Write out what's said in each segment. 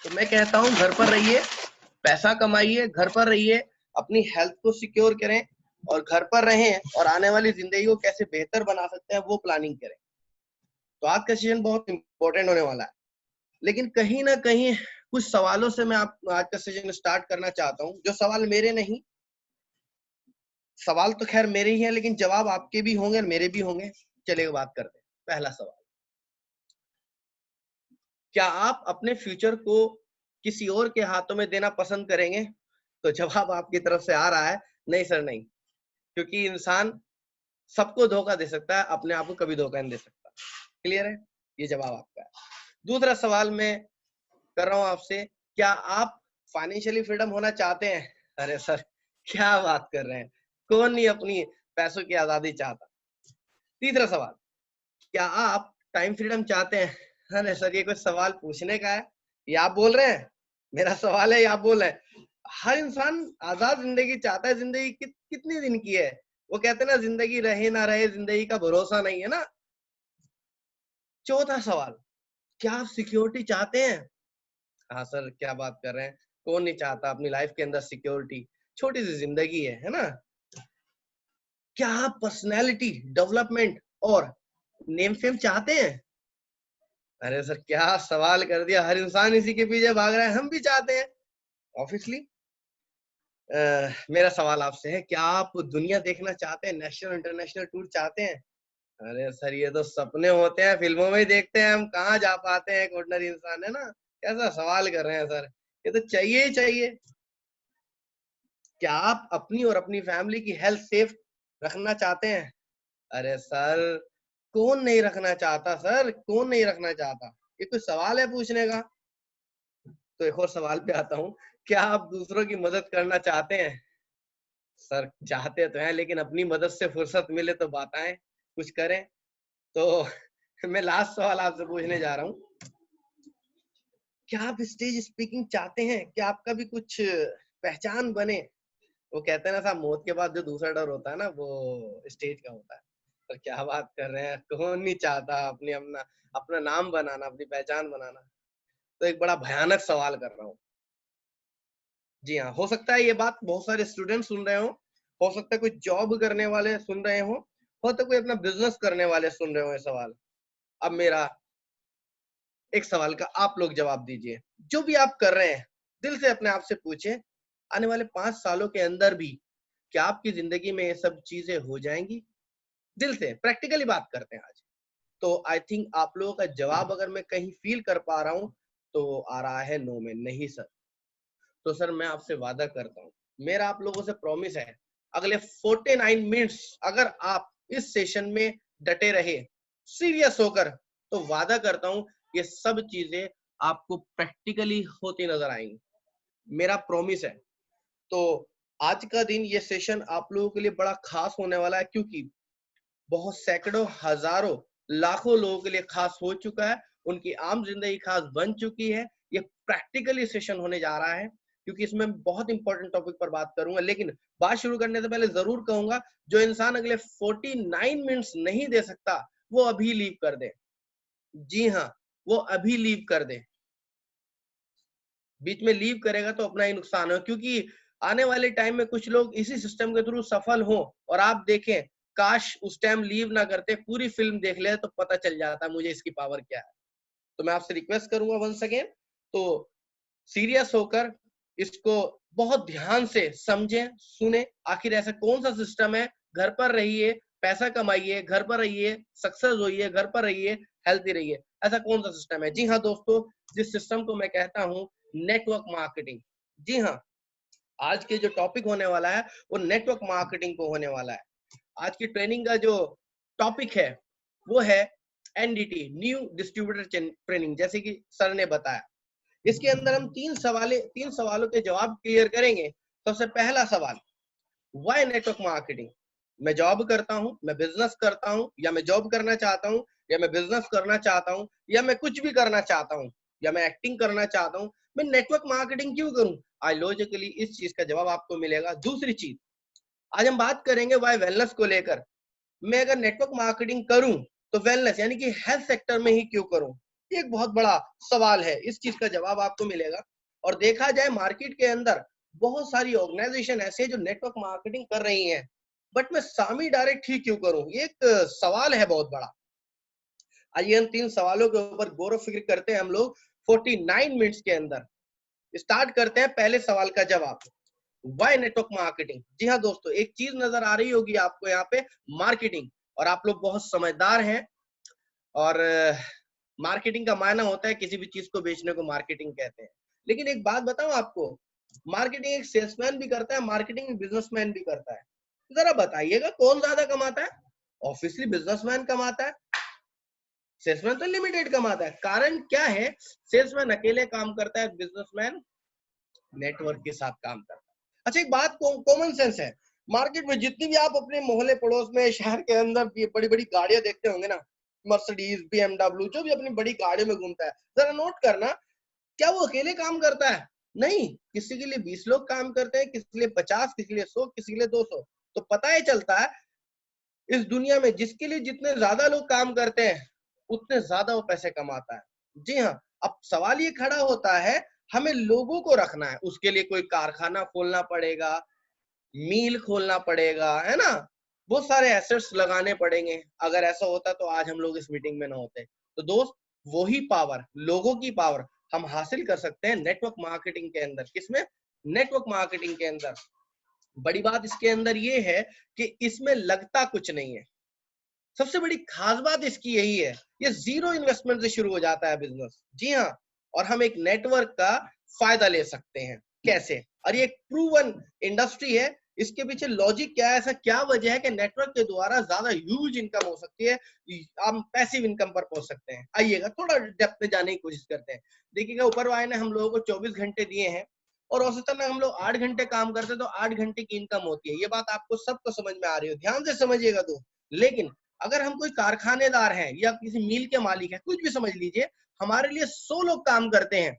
तो मैं कहता हूँ घर पर रहिए, पैसा कमाइए, घर पर रहिए, अपनी हेल्थ को सिक्योर करें और घर पर रहें और आने वाली जिंदगी को कैसे बेहतर बना सकते हैं वो प्लानिंग करें। तो आज का सेशन बहुत इंपॉर्टेंट होने वाला है, लेकिन कहीं ना कहीं कुछ सवालों से मैं आप आज का सेशन स्टार्ट करना चाहता हूँ। जो सवाल मेरे नहीं, सवाल तो खैर मेरे ही है, लेकिन जवाब आपके भी होंगे और मेरे भी होंगे। चलिए बात करते हैं। पहला सवाल, क्या आप अपने फ्यूचर को किसी और के हाथों में देना पसंद करेंगे? तो जवाब आपकी तरफ से आ रहा है, नहीं सर नहीं, क्योंकि इंसान सबको धोखा दे सकता है, अपने आप को कभी धोखा नहीं दे सकता। क्लियर है? ये जवाब आपका है। दूसरा सवाल मैं कर रहा हूं आपसे, क्या आप फाइनेंशियली फ्रीडम होना चाहते हैं? अरे सर क्या बात कर रहे हैं, कौन नहीं अपनी पैसों की आजादी चाहता। तीसरा सवाल, क्या आप टाइम फ्रीडम चाहते हैं? अरे सर ये कोई सवाल पूछने का है, ये आप बोल रहे हैं? मेरा सवाल है, ये आप बोल रहे हैं? हर इंसान आजाद जिंदगी चाहता है। जिंदगी कितनी दिन की है? वो कहते हैं ना, जिंदगी रहे ना रहे, जिंदगी का भरोसा नहीं है ना। चौथा सवाल, क्या आप सिक्योरिटी चाहते हैं? हाँ सर क्या बात कर रहे हैं, कौन नहीं चाहता अपनी लाइफ के अंदर सिक्योरिटी। छोटी सी जिंदगी है ना। क्या आप पर्सनैलिटी डेवलपमेंट और नेम फेम चाहते हैं? अरे सर क्या सवाल कर दिया, हर इंसान इसी के पीछे भाग रहा है, हम भी चाहते हैं ऑब्वियसली। मेरा सवाल आपसे है, क्या आप दुनिया देखना चाहते हैं, नेशनल इंटरनेशनल टूर चाहते हैं? अरे सर ये तो सपने होते हैं, फिल्मों में ही देखते हैं, हम कहाँ जा पाते हैं, एक ऑर्डिनरी इंसान है ना। कैसा सवाल कर रहे हैं सर, ये तो चाहिए ही चाहिए। क्या आप अपनी और अपनी फैमिली की हेल्थ सेफ रखना चाहते हैं? अरे सर कौन नहीं रखना चाहता, सर कौन नहीं रखना चाहता, ये कोई सवाल है पूछने का। तो एक और सवाल पे आता हूँ, क्या आप दूसरों की मदद करना चाहते हैं? सर चाहते तो हैं, लेकिन अपनी मदद से फुर्सत मिले तो बताएं, कुछ करें। तो मैं लास्ट सवाल आपसे पूछने जा रहा हूँ, क्या आप स्टेज स्पीकिंग चाहते हैं? क्या आपका भी कुछ पहचान बने? वो कहते हैं ना साहब, मौत के बाद जो दूसरा डर होता है ना, वो स्टेज का होता है। तो क्या बात कर रहे हैं, कौन नहीं चाहता अपनी अपना अपना नाम बनाना, अपनी पहचान बनाना। तो एक बड़ा भयानक सवाल कर रहा हूँ। जी हाँ, हो सकता है ये बात बहुत सारे स्टूडेंट सुन रहे हो सकता है कोई जॉब करने वाले सुन रहे हो सकता है कोई अपना बिजनेस करने वाले सुन रहे हो ये सवाल। अब मेरा एक सवाल का आप लोग जवाब दीजिए। जो भी आप कर रहे हैं, दिल से अपने आप से पूछें, आने वाले 5 सालों के अंदर भी क्या आपकी जिंदगी में ये सब चीजें हो जाएंगी? दिल से प्रैक्टिकली बात करते हैं आज। तो आई थिंक आप लोगों का जवाब अगर मैं कहीं फील कर पा रहा हूँ तो आ रहा है नो में, नहीं सर। तो सर मैं आपसे वादा करता हूँ, मेरा आप लोगों से प्रॉमिस है, अगले 49 मिनट्स अगर आप इस सेशन में डटे रहे सीरियस होकर, तो वादा करता हूँ ये सब चीजें आपको प्रैक्टिकली होती नजर आएंगी, मेरा प्रॉमिस है। तो आज का दिन ये सेशन आप लोगों के लिए बड़ा खास होने वाला है, क्योंकि बहुत सैकड़ों हजारों लाखों लोगों के लिए खास हो चुका है, उनकी आम जिंदगी खास बन चुकी है। ये प्रैक्टिकली सेशन होने जा रहा है, क्योंकि इसमें बहुत इंपॉर्टेंट टॉपिक पर बात करूंगा। लेकिन बात शुरू करने से पहले जरूर कहूंगा, जो इंसान अगले 49 मिनट्स नहीं दे सकता वो अभी लीव कर दे। जी हाँ, वो अभी लीव कर दे। बीच में लीव करेगा तो अपना ही नुकसान है, क्योंकि आने वाले टाइम में कुछ लोग इसी सिस्टम के थ्रू सफल हो और आप देखें, काश उस टाइम लीव ना करते, पूरी फिल्म देख ले तो पता चल जाता मुझे इसकी पावर क्या है। तो मैं आपसे रिक्वेस्ट करूंगा वंस अगेन, तो सीरियस होकर इसको बहुत ध्यान से समझें, सुने, आखिर ऐसा कौन सा सिस्टम है। घर पर रहिए, पैसा कमाइए, घर पर रहिए, सक्सेस होइए, घर पर रहिए, हेल्थी रहिए, ऐसा कौन सा सिस्टम है? जी हाँ दोस्तों, जिस सिस्टम को मैं कहता हूँ नेटवर्क मार्केटिंग। जी हाँ, आज के जो टॉपिक होने वाला है वो नेटवर्क मार्केटिंग को होने वाला है। आज की ट्रेनिंग का जो टॉपिक है वो है एनडीटी, न्यू डिस्ट्रीब्यूटर ट्रेनिंग, जैसे कि सर ने बताया। इसके अंदर हम तीन सवालों के जवाब क्लियर करेंगे। सबसे पहला सवाल, व्हाई नेटवर्क मार्केटिंग? मैं जॉब करता हूँ, मैं बिजनेस करता हूँ, या मैं जॉब करना चाहता हूँ, या मैं बिजनेस करना चाहता हूँ, या मैं कुछ भी करना चाहता हूँ, या मैं एक्टिंग करना चाहता हूँ, मैं नेटवर्क मार्केटिंग क्यों करूँ? आज लॉजिकली इस चीज का जवाब आपको मिलेगा। दूसरी चीज, आज हम बात करेंगे वाई वेलनेस को लेकर। मैं अगर नेटवर्क मार्केटिंग करूं तो वेलनेस यानी कि हेल्थ सेक्टर में ही क्यों करूं? ये एक बहुत बड़ा सवाल है, इस चीज का जवाब आपको मिलेगा। और देखा जाए मार्केट के अंदर बहुत सारी ऑर्गेनाइजेशन ऐसे हैं जो नेटवर्क मार्केटिंग कर रही हैं, बट मैं सामी डायरेक्ट ही क्यों करूं, ये एक सवाल है बहुत बड़ा। आइए हम 3 सवालों के ऊपर गौर व फिक्र करते हैं हम लोग 49 मिनट्स के अंदर। स्टार्ट करते हैं पहले सवाल का जवाब, व्हाई नेटवर्क मार्केटिंग। जी हाँ दोस्तों, एक चीज नजर आ रही होगी आपको यहाँ पे, मार्केटिंग, और आप लोग बहुत समझदार हैं। और मार्केटिंग का मायना होता है किसी भी चीज को बेचने को मार्केटिंग कहते हैं। लेकिन एक बात बताऊं आपको, मार्केटिंग एक सेल्समैन भी करता है, मार्केटिंग बिजनेसमैन भी करता है। जरा बताइएगा कौन ज्यादा कमाता है? ऑब्वियसली बिजनेसमैन कमाता है, सेल्समैन तो लिमिटेड कमाता है। कारण क्या है? सेल्समैन अकेले काम करता है, बिजनेसमैन नेटवर्क के साथ काम करता है। अच्छा एक बात कॉमन सेंस है, मार्केट में जितनी भी आप अपने मोहल्ले पड़ोस में शहर के अंदर बड़ी बड़ी गाड़ियां देखते होंगे ना, मर्सिडीज BMW, जो भी अपनी बड़ी गाड़ियों में घूमता है, जरा नोट करना, क्या वो अकेले काम करता है? नहीं, किसी के लिए 20 लोग काम करते हैं, किसी के लिए 50, किसी के लिए 100, किसी के लिए 200। तो पता ही चलता है इस दुनिया में जिसके लिए जितने ज्यादा लोग काम करते हैं उतने ज्यादा वो पैसे कमाता है। जी हाँ, अब सवाल ये खड़ा होता है, हमें लोगों को रखना है, उसके लिए कोई कारखाना खोलना पड़ेगा, मील खोलना पड़ेगा, है ना, बहुत सारे एसेट्स लगाने पड़ेंगे। अगर ऐसा होता तो आज हम लोग इस मीटिंग में ना होते। तो दोस्त, वही पावर, लोगों की पावर हम हासिल कर सकते हैं नेटवर्क मार्केटिंग के अंदर। किसमें? नेटवर्क मार्केटिंग के अंदर। बड़ी बात इसके अंदर ये है कि इसमें लगता कुछ नहीं है। सबसे बड़ी खास बात इसकी यही है, ये जीरो इन्वेस्टमेंट से शुरू हो जाता है बिजनेस। जी हाँ, और हम एक नेटवर्क का फायदा ले सकते हैं। कैसे? और ये एक प्रूवन इंडस्ट्री है। इसके पीछे लॉजिक क्या है, ऐसा क्या वजह है कि नेटवर्क के द्वारा ज्यादा ह्यूज इनकम हो सकती है, हम पैसिव इनकम पर पहुंच सकते हैं। आइएगा थोड़ा डेप्थ में जाने की कोशिश करते हैं। देखिएगा, ऊपर वाले ने हम लोगों को 24 घंटे दिए हैं और औसतन हम लोग 8 घंटे काम करते हैं, तो 8 घंटे की इनकम होती है। ये बात आपको सबको समझ में आ रही हो, ध्यान से समझिएगा दोस्त। लेकिन अगर हम कोई कारखानेदार हैं या किसी मिल के मालिक हैं, कुछ भी समझ लीजिए, हमारे लिए 100 लोग काम करते हैं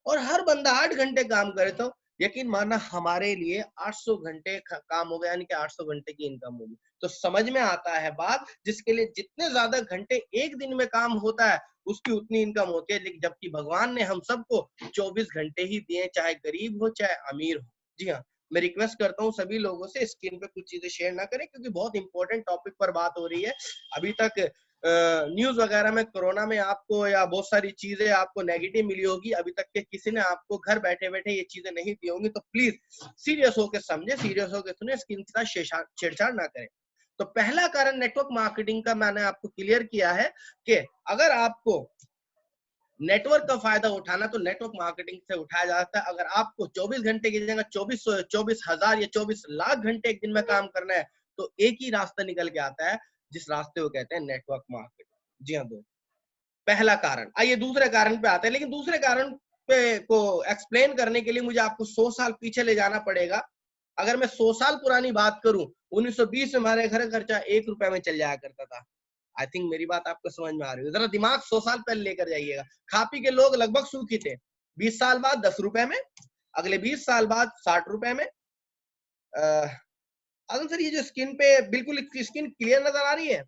और हर बंदा 8 घंटे काम करे, तो यकीन मानना हमारे लिए 800 घंटे काम हो गया, यानी कि 800 घंटे की इनकम होगी। तो समझ में आता है बात, जिसके लिए जितने ज्यादा घंटे एक दिन में काम होता है उसकी उतनी इनकम होती है। लेकिन जबकि भगवान ने हम सबको 24 घंटे ही दिए, चाहे गरीब हो चाहे अमीर हो। जी हाँ, मैं रिक्वेस्ट करता हूँ सभी लोगों से स्क्रीन पे कुछ चीजें शेयर ना करें, क्योंकि बहुत इंपॉर्टेंट टॉपिक पर बात हो रही है। अभी तक न्यूज वगैरह में कोरोना में आपको या बहुत सारी चीजें आपको नेगेटिव मिली होगी, अभी तक के किसी ने आपको घर बैठे बैठे ये चीजें नहीं दी होंगी। तो प्लीज सीरियस होकर समझे, सीरियस होकर सुने, इसके साथ छेड़छाड़ ना करें। तो पहला कारण नेटवर्क मार्केटिंग का मैंने आपको क्लियर किया है कि अगर आपको नेटवर्क का फायदा उठाना तो नेटवर्क मार्केटिंग से उठाया जाता है। अगर आपको 24 घंटे की जगह 24,000 या 24 लाख घंटे एक दिन में काम करना है, तो एक ही रास्ता निकल के आता है, जिस रास्ते को कहते हैं नेटवर्क मार्केटिंग। जी हाँ दोस्त, पहला कारण। आइए दूसरे कारण पे आते हैं, लेकिन दूसरे कारण पे को एक्सप्लेन करने के लिए मुझे आपको 100 साल पीछे ले जाना पड़ेगा। अगर मैं 100 साल पुरानी बात करूं, 1920 में हमारे घर खर्चा 1 रुपए में चल जाया करता था। आई थिंक मेरी बात आपको समझ में आ रही है। जरा दिमाग 100 साल पहले लेकर जाइएगा। खा पी के लोग लगभग सुखी थे। 20 साल बाद 10 रुपए में, अगले 20 साल बाद 60 रुपए में। आजम सर, ये जो स्किन पे बिल्कुल स्किन क्लियर नजर आ रही है?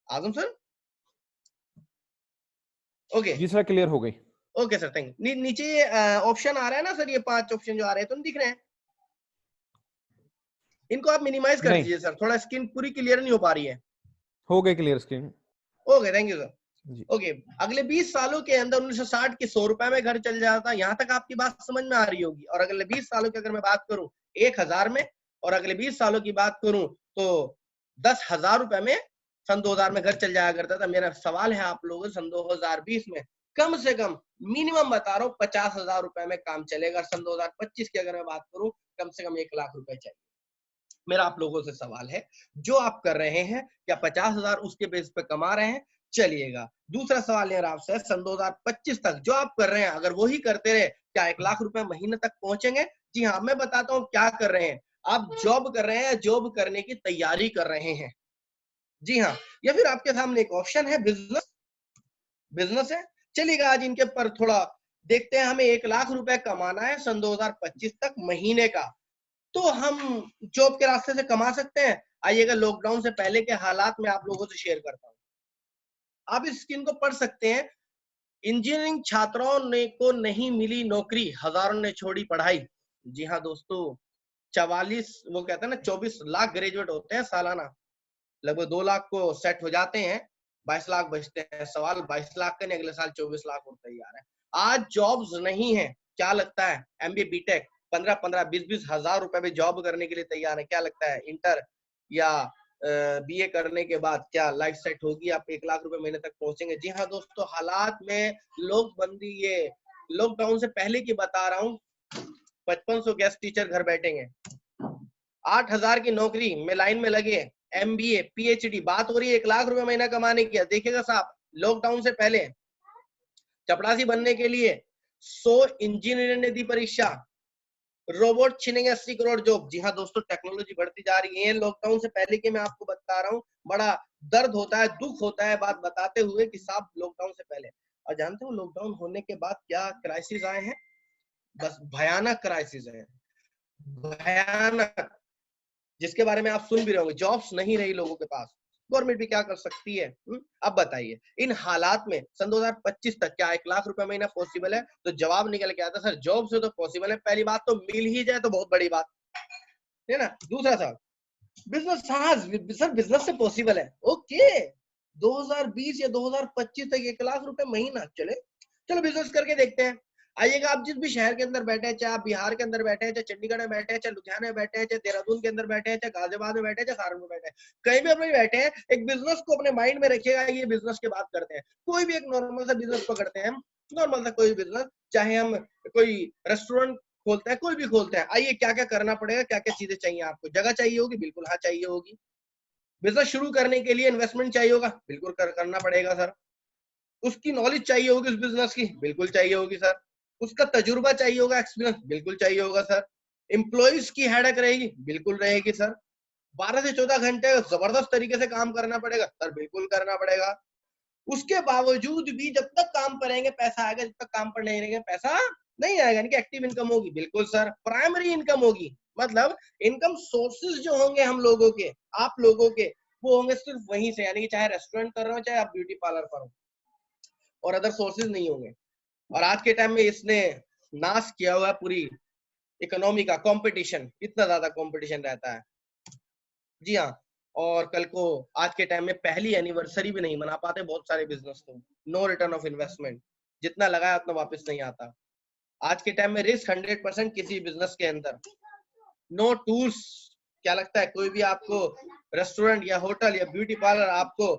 आजम सर, ओके जी सर, क्लियर हो गई। Okay sir, thank you. नीचे ऑप्शन आ रहा है ना सर, ये 5 ऑप्शन जो आ रहे हैं, तो दिख रहे हैं? इनको आप मिनिमाइज कर नहीं, दीजिए सर, थोड़ा स्किन पूरी क्लियर नहीं हो पा रही है। हो गई clear screen. Okay, thank you sir. जी ओके, अगले 20 सालों के अंदर 1960 के 100 रुपए में घर चल जाता। यहाँ तक आपकी बात समझ में आ रही होगी। और अगले 20 सालों की अगर मैं बात करूं 1000 में, और अगले 20 सालों की बात करूं तो 10,000 रुपए में सन 2000 में घर चल जाया करता था। मेरा सवाल है आप लोगों से, सन 2020 में कम से कम मिनिमम बता रहा हूँ 50,000 रुपए में काम चलेगा। सन 2025 की अगर मैं बात करूं, कम से कम 1 लाख रुपए चाहिए। मेरा आप लोगों से सवाल है, जो आप कर रहे हैं क्या 50,000 उसके बेस पे कमा रहे हैं? चलिएगा, दूसरा सवाल मेरा आपसे, सन 2025 तक जो आप कर रहे हैं अगर वही करते रहे, क्या 1 लाख रुपए महीने तक पहुंचेंगे? जी हाँ, मैं बताता हूँ क्या कर रहे हैं। आप जॉब कर रहे हैं, जॉब करने की तैयारी कर रहे हैं। जी हाँ, या फिर आपके सामने एक ऑप्शन है, बिजनेस। बिजनेस है। चलिएगा, आज इनके पर थोड़ा देखते हैं। हमें 1 लाख रुपए कमाना है सन 2025 तक महीने का, तो हम जॉब के रास्ते से कमा सकते हैं। आइएगा, लॉकडाउन से पहले के हालात में आप लोगों से शेयर करता हूँ। आप इस स्किन को पढ़ सकते हैं। इंजीनियरिंग छात्रों ने को नहीं मिली नौकरी, हजारों ने छोड़ी पढ़ाई। जी हाँ दोस्तों, 44 वो कहते हैं ना 24 लाख ग्रेजुएट होते हैं सालाना, लगभग 2 लाख को सेट हो जाते हैं, 22 लाख बचते हैं। सवाल 22 लाख का नहीं, अगले साल 24 लाख और तैयार है। आज जॉब्स नहीं है, क्या लगता है? एमबीए बीटेक 15-15 20-20 हजार रुपए में जॉब करने के लिए तैयार है। क्या लगता है इंटर या बीए करने के बाद क्या लाइफ सेट होगी? आप 1 लाख रुपए महीने तक पहुंचेंगे? जी हाँ दोस्तों, हालात में लोकबंदी, ये लॉकडाउन से पहले की बता रहा हूँ, 5500 गेस्ट टीचर घर बैठेंगे, 8000 की नौकरी में लाइन में लगे, एमबीए पीएचडी, बात हो रही है 1 लाख रुपए महीना कमाने की। देखिएगा साहब, लॉकडाउन से पहले चपड़ासी बनने के लिए 100 इंजीनियर ने दी परीक्षा, रोबोट छीनेंगे 80 करोड़ जॉब। जी हाँ दोस्तों, टेक्नोलॉजी बढ़ती जा रही है। लॉकडाउन से पहले के मैं आपको बता रहा हूँ, बड़ा दर्द होता है, दुख होता है बात बताते हुए कि साहब लॉकडाउन से पहले, और जानते हो लॉकडाउन होने के बाद क्या क्राइसिस आए हैं? बस भयानक क्राइसिस है, भयानक, जिसके बारे में आप सुन भी रहे होंगे। जॉब्स नहीं रही लोगों के पास, गवर्नमेंट भी क्या कर सकती है? अब बताइए, इन हालात में सन 2025 तक क्या 1 लाख रुपए महीना पॉसिबल है? तो जवाब निकल के आता, सर जॉब से तो पॉसिबल है, पहली बात तो मिल ही जाए तो बहुत बड़ी बात है ना। दूसरा सवाल, बिजनेस, हाँ सर बिजनेस से पॉसिबल है, ओके, 2020 या 2025 तक 1 लाख रुपए महीना चले, चलो बिजनेस करके देखते हैं। आइएगा, आप जिस भी शहर के अंदर बैठे हैं, चाहे आप बिहार के अंदर बैठे हैं, चाहे चंडीगढ़ में बैठे हैं, चाहे लुधियाना में बैठे हैं, चाहे देहरादून के अंदर बैठे हैं, चाहे गाजियाबाद में बैठे हैं, चाहे सहारनपुर में बैठे हैं, कहीं भी अपने बैठे हैं, एक बिजनेस को अपने माइंड में रखिएगा। ये बिजनेस की बात करते हैं, कोई भी एक नॉर्मल सा बिजनेस पकड़ते हैं, नॉर्मल सा कोई बिजनेस, चाहे हम कोई रेस्टोरेंट खोलते हैं, कोई भी खोलते हैं। आइए, क्या क्या करना पड़ेगा, क्या क्या चीजें चाहिए आपको? जगह चाहिए होगी, बिल्कुल हाँ चाहिए होगी। बिजनेस शुरू करने के लिए इन्वेस्टमेंट चाहिए होगा, बिल्कुल करना पड़ेगा सर। उसकी नॉलेज चाहिए होगी उस बिजनेस की, बिल्कुल चाहिए होगी सर। उसका तजुर्बा चाहिए होगा, एक्सपीरियंस बिल्कुल चाहिए होगा सर। एम्प्लॉइज की हेडेक रहेगी, बिल्कुल रहेगी सर। 12 से 14 घंटे जबरदस्त तरीके से काम करना पड़ेगा सर, बिल्कुल करना पड़ेगा। उसके बावजूद भी जब तक काम पर रहेंगे पैसा आएगा, जब तक काम पर नहीं रहेंगे पैसा नहीं आएगा, यानी कि एक्टिव इनकम होगी, बिल्कुल सर। प्राइमरी इनकम होगी, मतलब इनकम सोर्सेज जो होंगे हम लोगों के, आप लोगों के, वो होंगे सिर्फ वहीं से, यानी कि चाहे रेस्टोरेंट कर रहे हो, चाहे आप ब्यूटी पार्लर पर हो, और अदर सोर्सेज नहीं होंगे। और आज के टाइम में इसने नाश किया हुआ है पूरी इकोनॉमी का, कंपटीशन, इतना ज्यादा कंपटीशन रहता है। जी हाँ, और कल को आज के टाइम में पहली एनिवर्सरी भी नहीं मना पाते बहुत सारे बिजनेस तो, नो रिटर्न ऑफ इन्वेस्टमेंट, जितना लगाया उतना वापस नहीं आता। आज के टाइम में रिस्क 100% किसी बिजनेस के अंदर, नो टूल्स। क्या लगता है कोई भी आपको रेस्टोरेंट या होटल या ब्यूटी पार्लर आपको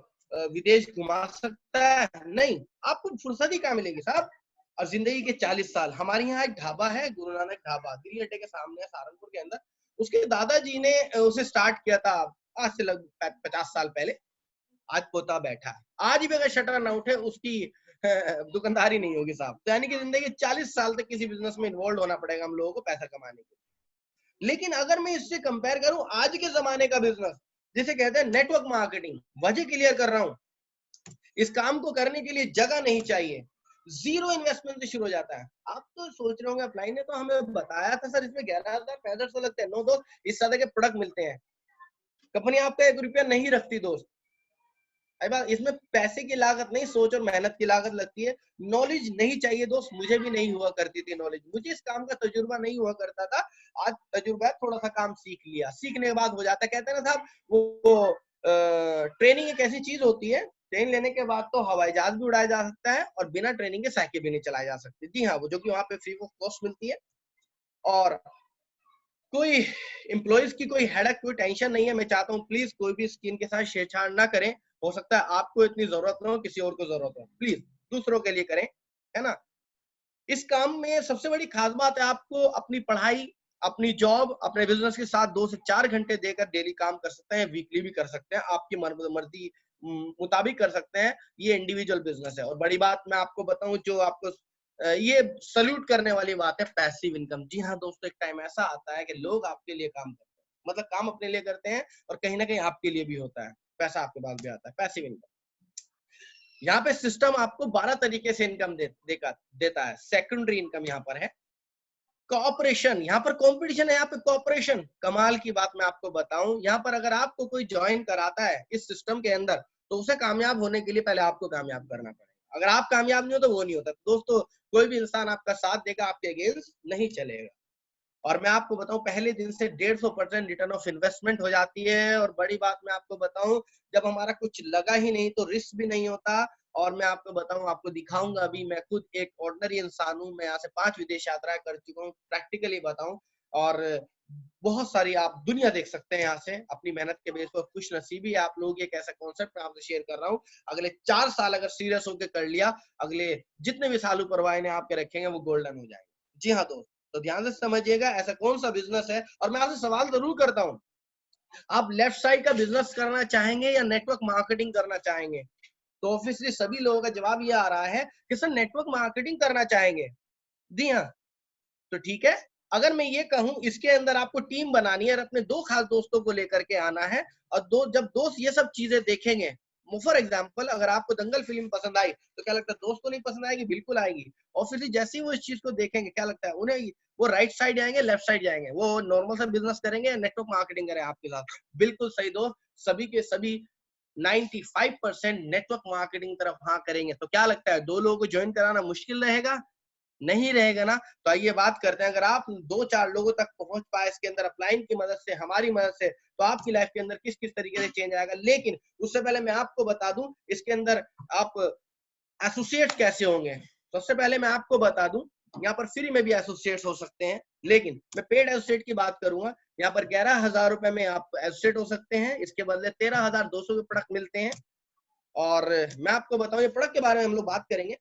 विदेश घुमा सकता है? नहीं, आपको फुर्सत ही कहाँ मिलेगी साहब। और जिंदगी के 40 साल, हमारे यहाँ एक ढाबा है, गुरु नानक ढाबा, दिल्ली अड्डे के सामने है, सहारनपुर के अंदर। उसके दादाजी ने उसे स्टार्ट किया था आज से लगभग 50 साल पहले। आज पोता बैठा है, आज भी अगर शटर ना उठे उसकी दुकानदारी नहीं होगी साहब। तो यानी कि जिंदगी 40 साल तक किसी बिजनेस में इन्वॉल्व होना पड़ेगा हम लोगों को पैसा कमाने के लिए। लेकिन अगर मैं इससे कंपेयर करूं आज के जमाने का बिजनेस, जिसे कहते हैं नेटवर्क मार्केटिंग, वजह क्लियर कर रहा हूं, इस काम को करने के लिए जगह नहीं चाहिए, जीरो इन्वेस्टमेंट से शुरू हो जाता है। आप तो सोच रहे होंगे अपलाइन ने तो हमें बताया था सर इसमें 11,000 लगते हैं। नो दोस्त, इस तरह के प्रोडक्ट मिलते हैं, कंपनी आपका 1 रुपया नहीं रखती दोस्त। इसमें पैसे की लागत नहीं, सोच और मेहनत की लागत लगती है। नॉलेज नहीं चाहिए दोस्त, मुझे भी नहीं हुआ करती थी नॉलेज, मुझे इस काम का तजुर्बा नहीं हुआ करता था। आज तजुर्बा है, थोड़ा सा काम सीख लिया, सीखने के बाद हो जाता है। कहते हैं ना साहब, वो ट्रेनिंग एक ऐसी चीज होती है, ट्रेन लेने के बाद तो हवाई जहाज भी उड़ाया जा सकता है, और बिना ट्रेनिंग के साइकिल भी नहीं चलाई जा सकती। जी हाँ, वो जो कि वहां पे फ्री ऑफ कॉस्ट मिलती है, और कोई एम्प्लॉइज की कोई हेडक, कोई टेंशन नहीं है। मैं चाहता हूँ प्लीज कोई भी स्किन के साथ छेड़छाड़ ना करें। हो सकता है आपको इतनी जरूरत ना हो, किसी और को जरूरत हो, प्लीज दूसरों के लिए करें, है ना। इस काम में सबसे बड़ी खास बात है, आपको अपनी पढ़ाई, अपनी जॉब, अपने बिजनेस के साथ 2 से 4 घंटे देकर डेली काम कर सकते हैं, वीकली भी कर सकते हैं, आपकी मर्जी मुताबिक कर सकते हैं। ये इंडिविजुअल बिजनेस है। और बड़ी बात मैं आपको बताऊं, जो आपको ये सल्यूट करने वाली बात है, पैसिव इनकम। जी हाँ दोस्तों, एक टाइम ऐसा आता है कि लोग आपके लिए काम करते हैं, मतलब काम अपने लिए करते हैं, और कहीं ना कहीं आपके लिए भी होता है, पैसा आपके पास भी आता है, पैसिव इनकम। यहाँ पे सिस्टम आपको 12 तरीके से इनकम देता है। सेकेंडरी इनकम यहाँ पर है, कॉपरेशन, यहाँ पर कंपटीशन है, यहाँ पे कॉपरेशन। कमाल की बात मैं आपको बताऊं, यहाँ पर अगर आपको कोई ज्वाइन कराता है इस सिस्टम के अंदर, तो उसे कामयाब होने के लिए पहले आपको कामयाब करना पड़ेगा। अगर आप कामयाब नहीं हो तो वो नहीं होता। दोस्तों, कोई भी इंसान आपका साथ देगा, आपके अगेंस्ट नहीं चलेगा। और मैं आपको बताऊं, पहले दिन से 150% रिटर्न ऑफ इन्वेस्टमेंट हो जाती है। और बड़ी बात मैं आपको बताऊं, जब हमारा कुछ लगा ही नहीं तो रिस्क भी नहीं होता। और मैं आपको बताऊं, आपको दिखाऊंगा अभी, मैं खुद एक ऑर्डिनरी इंसान हूं। मैं यहाँ से 5 विदेश यात्राएं कर चुका हूँ, प्रैक्टिकली बताऊं। और बहुत सारी आप दुनिया देख सकते हैं यहाँ से अपनी मेहनत के बेस पर। खुश नसीबी आप लोग, एक ऐसा कॉन्सेप्ट मैं आपसे शेयर कर रहा हूँ। अगले 4 साल अगर सीरियस होकर कर लिया, अगले जितने भी साल ऊपर वाले ने आपके रखेंगे वो गोल्डन हो जाएंगे। जी हाँ दोस्त, तो ध्यान से समझिएगा ऐसा कौन सा बिजनेस है। और मैं आपसे सवाल जरूर करता हूं, आप लेफ्ट साइड का बिजनेस करना चाहेंगे या नेटवर्क मार्केटिंग करना चाहेंगे? तो ऑब्वियसली सभी लोगों का जवाब ये आ रहा है कि सर नेटवर्क मार्केटिंग करना चाहेंगे। जी हाँ, तो ठीक है। अगर मैं ये कहूं, इसके अंदर आपको टीम बनानी है और अपने 2 खास दोस्तों को लेकर के आना है। और जब दोस्त ये सब चीजें देखेंगे, फॉर एग्जाम्पल अगर आपको दंगल फिल्म पसंद आई तो क्या लगता है दोस्त को नहीं पसंद आएगी? बिल्कुल आएगी। और फिर जैसे ही वो इस चीज को देखेंगे, क्या लगता है उन्हें? वो राइट साइड जाएंगे, लेफ्ट साइड जाएंगे, वो नॉर्मल सा बिजनेस करेंगे या नेटवर्क मार्केटिंग करें आपके साथ? बिल्कुल सही दोस्त, सभी के सभी 95% नेटवर्क मार्केटिंग तरफ हाँ करेंगे। तो क्या लगता है 2 लोगों को ज्वाइन कराना मुश्किल रहेगा? नहीं रहेगा ना। तो आइए बात करते हैं, अगर आप 2-4 लोगों तक पहुंच पाए इसके अंदर अपलाइन की मदद से, हमारी मदद से, तो आपकी लाइफ के अंदर किस किस तरीके से चेंज आएगा। लेकिन उससे पहले मैं आपको बता दूं, इसके अंदर आप एसोसिएट कैसे होंगे। सबसे पहले मैं आपको बता दूं, यहाँ पर फ्री में भी एसोसिएट्स हो सकते हैं, लेकिन मैं पेड एसोसिएट की बात करूंगा। यहाँ पर 11,000 रुपए में आप एसोसिएट हो सकते हैं, इसके बदले 13,200 के प्रोडक्ट मिलते हैं। और मैं आपको बताऊं, ये प्रोडक्ट के बारे में हम लोग बात करेंगे।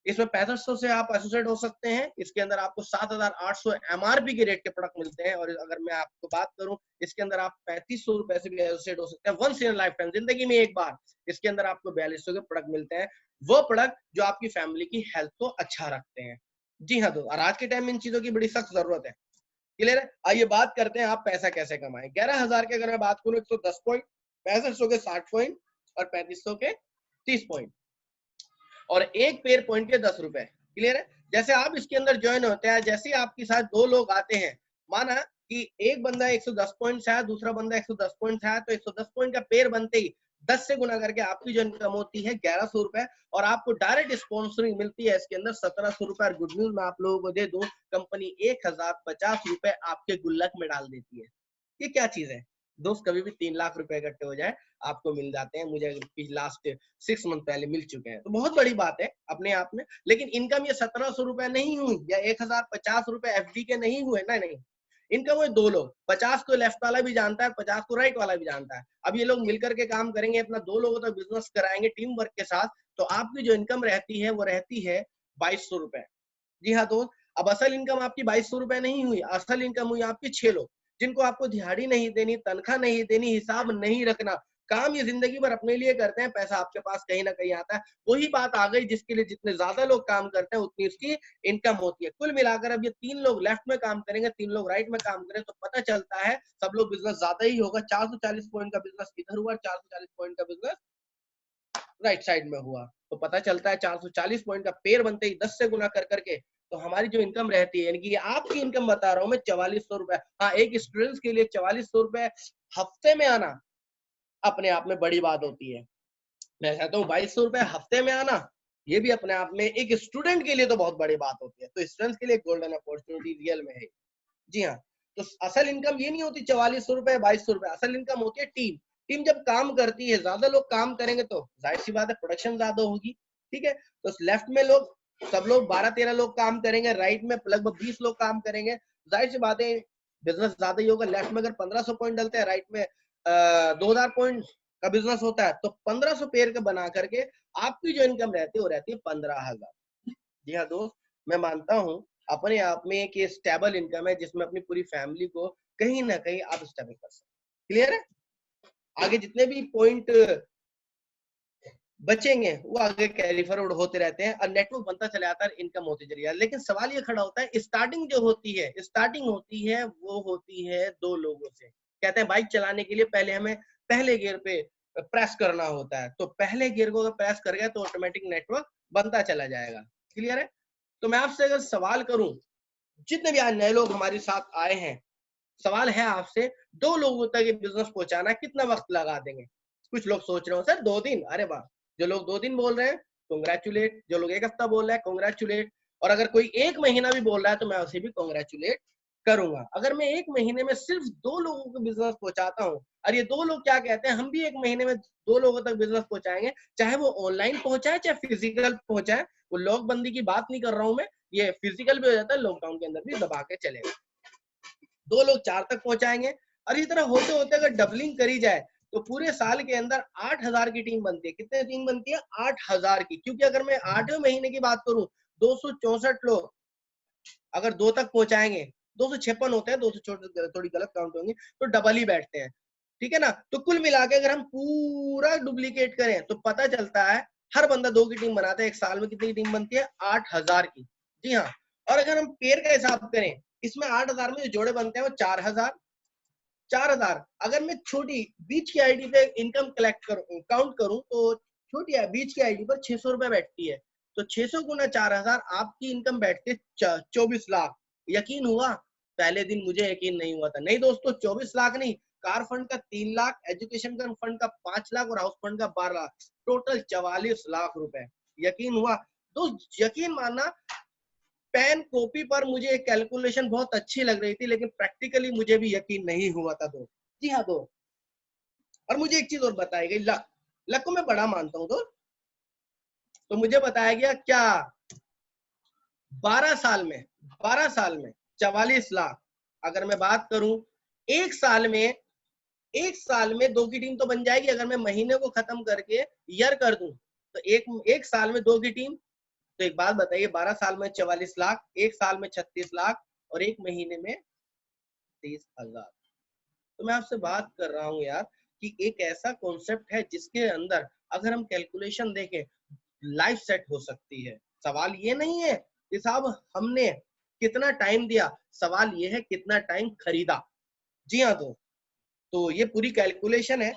इसमें 6500 से आप एसोसिएट हो सकते हैं। इसके अंदर आपको 7,800 एमआरपी के रेट के प्रोडक्ट मिलते हैं। और अगर मैं आपको बात करूं, इसके अंदर आप 3500 रुपए से भी एसोसिएट हो सकते हैं, वंस इन लाइफ टाइम, जिंदगी में एक बार। इसके अंदर आपको 4200 के प्रोडक्ट मिलते हैं, वो प्रोडक्ट जो आपकी फैमिली की हेल्थ को अच्छा रखते हैं। जी हाँ दोस्तों, और आज के टाइम में इन चीजों की बड़ी सख्त जरूरत है। क्लियर है? आइए बात करते हैं आप पैसा कैसे कमाएं। 11,000 के अगर मैं बात करूं, 110 पॉइंट, 6500 के 60 पॉइंट और 3500 के 30 पॉइंट, और एक पेयर पॉइंट के 10 रुपए। क्लियर है? जैसे आप इसके अंदर ज्वाइन होते हैं, जैसे आपके साथ 2 लोग आते हैं, माना कि एक बंदा 110 पॉइंट से आया, दूसरा बंदा 110 पॉइंट से आया, तो 110 पॉइंट का पेयर बनते ही 10 से गुना करके आपकी जो इनकम होती है 1100 रुपए, और आपको डायरेक्ट स्पॉन्सरिंग मिलती है इसके अंदर 1700 रुपए। और गुड न्यूज मैं आप लोगों को दे दूं, कंपनी 1050 रुपए आपके गुल्लक में डाल देती है। ये क्या चीज है दोस्त? कभी भी 3 लाख रुपए इकट्ठे हो जाए आपको मिल जाते हैं। मुझे लास्ट 6 मंथ पहले मिल चुके हैं, तो बहुत बड़ी बात है अपने आप में। लेकिन इनकम ये 1700 रुपए नहीं हुई या 1050 रुपए एफडी के नहीं हुए, नहीं। इनकम हुए 2 लोग, 50 को लेफ्ट वाला भी जानता है, 50 को राइट वाला भी जानता है। अब ये लोग मिलकर के काम करेंगे, अपना 2 लोगों तक बिजनेस कराएंगे टीम वर्क के साथ, तो आपकी जो इनकम रहती है वो रहती है 2200 रुपए। जी हाँ दोस्त, अब असल इनकम आपकी 2200 रुपए नहीं हुई, असल इनकम हुई आपकी 6 लोग, जिनको आपको दिहाड़ी नहीं देनी, तनख्वाह नहीं देनी, हिसाब नहीं रखना। काम ये जिंदगी भर अपने लिए करते हैं, पैसा आपके पास कहीं ना कहीं आता है। वही बात आ गई जिसके लिए जितने ज्यादा लोग काम करते हैं उतनी उसकी इनकम होती है। कुल मिलाकर अब ये 3 लोग लेफ्ट में काम करेंगे, 3 लोग राइट में काम करें, तो पता चलता है सब लोग बिजनेस ज्यादा ही होगा। 440 पॉइंट का बिजनेस इधर हुआ, 440 पॉइंट का बिजनेस राइट साइड में हुआ, तो पता चलता है 440 पॉइंट का पेयर बनते ही 10 से गुना कर करके, तो हमारी जो इनकम रहती है, यानी कि आपकी इनकम बता रहा हूं मैं, 4400 रुपए। हाँ, एक स्टूडेंट्स के लिए 4400 रुपए हफ्ते में आना अपने आप में बड़ी बात होती है। मैं कहता हूँ 2200 रुपए हफ्ते में आना, ये भी अपने आप में एक स्टूडेंट के लिए तो बहुत बड़ी बात होती है। तो स्टूडेंट्स के लिए गोल्डन अपॉर्चुनिटी रियल में है। जी हाँ, तो असल इनकम ये नहीं होती 4400 रुपए 2200 रुपए, असल इनकम होती है टीम। टीम जब काम करती है, ज्यादा लोग काम करेंगे तो जाहिर सी बात है प्रोडक्शन ज्यादा होगी। ठीक है, तो लेफ्ट में लोग, सब लोग 12-13 लोग काम करेंगे, राइट में लगभग 20 लोग काम करेंगे, जाहिर सी बात है बिजनेस ज्यादा ही होगा। लेफ्ट में अगर 1500 पॉइंट डलते हैं, राइट में 2000 पॉइंट का बिजनेस होता है, तो 1500 पेयर का बना करके आपकी जो इनकम रहती है वो रहती है 15,000। जी हाँ दोस्त, मैं मानता हूँ अपने आप में एक स्टेबल इनकम है, जिसमें अपनी पूरी फैमिली को कहीं ना कहीं आप स्टेबल कर सकते। क्लियर है? आगे जितने भी पॉइंट बचेंगे वो आगे कैरी फॉरवर्ड होते रहते हैं और नेटवर्क बनता चला जाता है, इनकम होती चली जाती है। लेकिन सवाल ये खड़ा होता है, स्टार्टिंग जो होती है, स्टार्टिंग होती है वो होती है 2 लोगों से। कहते हैं बाइक चलाने के लिए पहले हमें पहले गियर पे प्रेस करना होता है, तो पहले गियर को प्रेस कर गया तो ऑटोमेटिक नेटवर्क बनता चला जाएगा। क्लियर है? तो मैं आपसे अगर सवाल करूं, जितने भी आज नए लोग हमारे साथ आए हैं, सवाल है आपसे, 2 लोगों तक ये बिजनेस पहुंचाना कितना वक्त लगा देंगे? कुछ लोग सोच रहे हो सर 2 दिन, अरे वाह, जो लोग 2 दिन बोल रहे हैं कांग्रेचुलेट, जो लोग 1 हफ्ता बोल रहे हैं कांग्रेचुलेट, और अगर कोई 1 महीना भी बोल रहा है तो मैं उसे भी कांग्रेचुलेट करूंगा। अगर मैं 1 महीने में सिर्फ 2 लोगों को बिजनेस पहुंचाता हूँ, और ये 2 लोग क्या कहते हैं, हम भी 1 महीने में 2 लोगों तक बिजनेस पहुंचाएंगे, चाहे वो ऑनलाइन पहुंचाए चाहे फिजिकल पहुंचाए, वो लॉकबंदी की बात नहीं कर रहा हूं मैं, ये फिजिकल भी हो जाता है, लॉकडाउन के अंदर भी दबा के चलेगा। 2 लोग 4 तक पहुंचाएंगे, और इस तरह होते होते अगर डबलिंग करी जाए तो पूरे साल के अंदर 8,000 की टीम बनती है। कितने टीम बनती है? 8,000 की। क्योंकि अगर मैं 8वें महीने की बात करूं, 264 लोग अगर 2 तक पहुंचाएंगे, 256 होते हैं, 200 थोड़ी गलत काउंट होंगे, तो डबल ही बैठते हैं, ठीक है ना। तो कुल मिला के अगर हम पूरा डुप्लीकेट करें तो पता चलता है हर बंदा 2 की टीम बनाता है, एक साल में कितनी टीम बनती है? 8,000 की। जी हाँ। और अगर हम पेयर का हिसाब करें, इसमें 8,000 में जो जोड़े बनते हैं वो 4,000। 4,000 अगर मैं छोटी बीच की आईडी पे इनकम कलेक्ट करूं, काउंट करूं, तो छोटी बीच की आईडी पर 600 रुपए बैठती है, तो 600 गुना 4,000 आपकी इनकम बैठती है 24 लाख। यकीन हुआ? पहले दिन मुझे यकीन नहीं हुआ था। नहीं दोस्तों, 24 लाख नहीं, कार फंड का 3 लाख, एजुकेशन का फंड का 5 लाख और हाउस फंड का 12 लाख, टोटल 44 लाख रुपए। यकीन हुआ? तो यकीन मानना, पेन कॉपी पर मुझे एक कैलकुलेशन बहुत अच्छी लग रही थी, लेकिन प्रैक्टिकली मुझे भी यकीन नहीं हुआ था दोस्त। जी हाँ दोस्त। और मुझे एक चीज और बताई गई, लक, लक को मैं बड़ा मानता हूँ दोस्त। तो मुझे बताया गया क्या, 12 साल में 44 लाख। अगर मैं बात करूं, एक साल में 2 की टीम तो बन जाएगी, अगर मैं महीने को खत्म करके ईयर कर दूं तो एक साल में 2 की टीम। तो एक बात बताइए, 12 साल में 44 लाख, एक साल में 36 लाख, और एक महीने में 30,000। तो मैं आपसे बात कर रहा हूँ यार कि एक ऐसा कॉन्सेप्ट है जिसके अंदर अगर हम कैलकुलेशन देखें, लाइफ सेट हो सकती है। सवाल ये नहीं है कि साहब हमने कितना टाइम दिया, सवाल ये है कितना टाइम खरीदा। जी हाँ। तो ये पूरी कैलकुलेशन है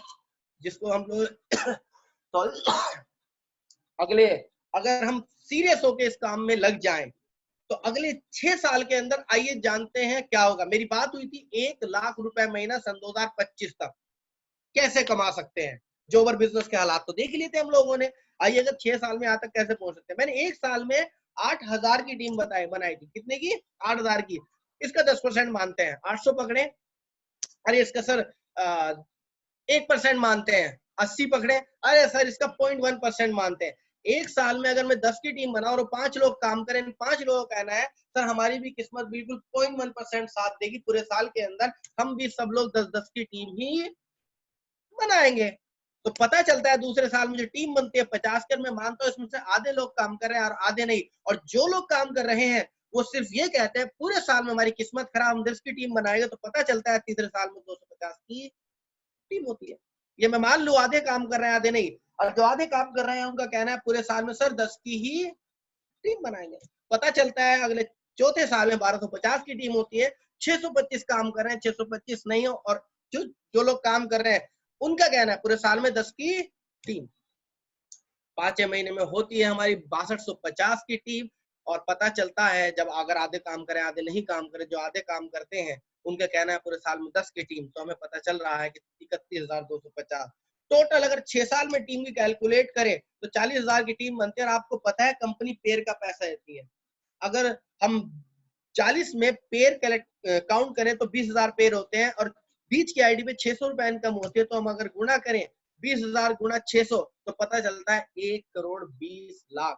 जिसको हम लोग अगले, अगर हम सीरियस होके इस काम में लग जाएं तो अगले 6 साल के अंदर आइए जानते हैं क्या होगा। मेरी बात हुई थी 1 लाख रुपए महीना सन 2025 तक कैसे कमा सकते हैं। जो ओवर बिजनेस के हालात तो देख लिए थे हम लोगों ने। आइए अगर 6 साल में यहाँ तक कैसे पहुंच सकते हैं। मैंने एक साल में 8,000 की टीम बनाई थी। कितने की? 8,000 की। इसका 10% मानते हैं, 800 पकड़े। अरे इसका सर 1% मानते हैं, 80 पकड़े। अरे सर इसका 0.1% मानते हैं। एक साल में अगर मैं 10 की टीम बनाऊं और 5 लोग काम करें, 5 लोगों का कहना है सर हमारी भी किस्मत बिल्कुल 0.1% साथ देगी, पूरे साल के अंदर हम भी सब लोग 10-10 की टीम ही बनाएंगे। तो पता चलता है दूसरे साल में जो टीम बनती है 50 कर, मैं मानता हूँ इसमें से आधे लोग काम कर रहे हैं और आधे नहीं। और जो लोग काम कर रहे हैं वो सिर्फ ये कहते हैं पूरे साल में हमारी किस्मत खराब, हम 10 की टीम बनाएंगे। तो पता चलता है तीसरे साल में 250 की टीम होती है। ये मैं मान लू आधे काम कर रहे हैं आधे नहीं, और जो आधे काम कर रहे हैं उनका कहना है पूरे साल में सर 10 की ही टीम बनाएंगे। पता चलता है अगले चौथे साल में 1250 की टीम होती है, 625 काम कर रहे हैं, 625 नहीं हो। और जो लोग काम कर रहे हैं उनका कहना है पूरे साल में 10 की टीम। 5 महीने में होती है हमारी 6250 की टीम। और पता चलता है जब अगर आधे काम करें आधे नहीं काम करें, जो आधे काम करते हैं उनका कहना है पूरे साल में 10 की टीम, तो हमें पता चल रहा है कि 31,250 टोटल। अगर 6 साल में टीम की कैलकुलेट करें तो 40,000 की टीम बनती है। और आपको पता है कंपनी पेयर का पैसा देती है। अगर हम 40 में पेयर काउंट करें तो 20,000 पेयर होते हैं, और बीच की आईडी पे 600 रुपए इनकम होती है। तो हम अगर गुणा करें 20,000 गुणा 600 तो पता चलता है 1,20,00,000।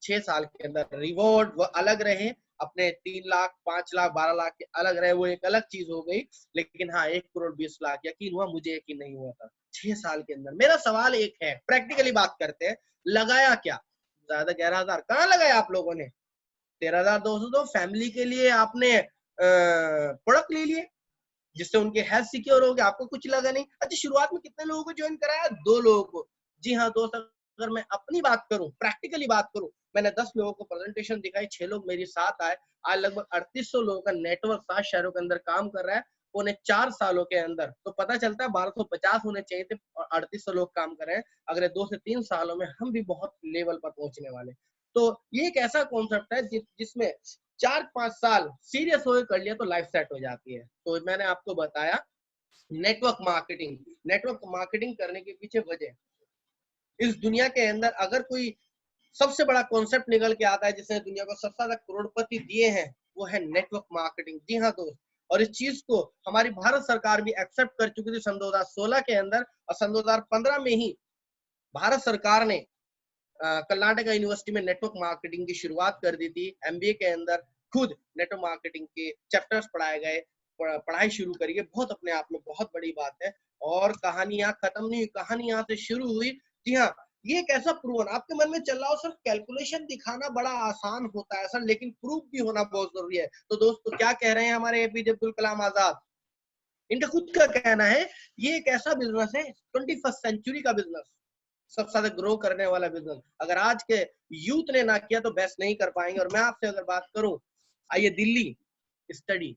6 साल के अंदर रिवॉर्ड वो अलग रहे, अपने 3 लाख 5 लाख 12 लाख के अलग रहे, वो एक अलग चीज हो गई। लेकिन हाँ 1,20,00,000 यकीन हुआ? मुझे यकीन नहीं हुआ था 6 साल के अंदर। मेरा सवाल एक है, प्रैक्टिकली बात करते हैं, लगाया क्या? ज्यादा 11,000 कहाँ लगाया आप लोगों ने? 13,200 तो फैमिली के लिए आपने प्रोडक्ट ले लिए जिससे उनके हेल्थ सिक्योर हो गया, आपको कुछ लगा नहीं। अच्छा शुरुआत में कितने लोगों को ज्वाइन कराया? 2 लोगों को। जी हाँ दोस्त, अगर मैं अपनी बात करूं, प्रैक्टिकली बात करूं, मैंने 10 लोगों को प्रेजेंटेशन दिखाई, 6 लोग मेरे साथ आए। आज लगभग 3800 लोगों का नेटवर्क 7 शहरों के अंदर काम कर रहा है। उन्हें 4 सालों के अंदर तो पता चलता है 1250 होने चाहिए थे और 3800 लोग काम कर रहे हैं। अगले 2 से 3 सालों में हम भी बहुत लेवल पर पहुंचने वाले। तो ये एक ऐसा कॉन्सेप्ट है जिसमें 4-5 साल सीरियस होकर कर लिया तो लाइफ सेट हो जाती है। तो मैंने आपको बताया नेटवर्क मार्केटिंग करने के पीछे वजह, इस दुनिया के अंदर अगर कोई सबसे बड़ा कॉन्सेप्ट निकल के आता है जिसने दुनिया को सबसे ज्यादा करोड़पति दिए हैं, वो है नेटवर्क मार्केटिंग। जी हाँ दोस्त, और इस चीज को हमारी भारत सरकार भी एक्सेप्ट कर चुकी थी सन 2016 के अंदर, और सन 2015 में ही भारत सरकार ने कर्नाटका यूनिवर्सिटी में नेटवर्क मार्केटिंग की शुरुआत कर दी थी। एमबीए के अंदर खुद नेटवर्क मार्केटिंग के चैप्टर्स पढ़ाए गए, पढ़ाई शुरू करिए, बहुत अपने आप में बहुत बड़ी बात है। और कहानी यहाँ खत्म नहीं हुई, कहानी यहाँ से शुरू हुई। जी हाँ, ये एक ऐसा प्रूवन आपके मन में चल रहा हो सर, कैलकुलेशन दिखाना बड़ा आसान होता है सर, लेकिन प्रूफ भी होना बहुत जरूरी है। तो दोस्तों क्या कह रहे हैं हमारे एपीजे अब्दुल कलाम आजाद, इनका खुद का कहना है ये एक ऐसा बिजनेस है 21st सेंचुरी का बिजनेस, सबसे ज्यादा ग्रो करने वाला बिजनेस। अगर आज के यूथ ने ना किया तो बेस्ट नहीं कर पाएंगे। और मैं आपसे अगर बात करूं, आइए दिल्ली स्टडी,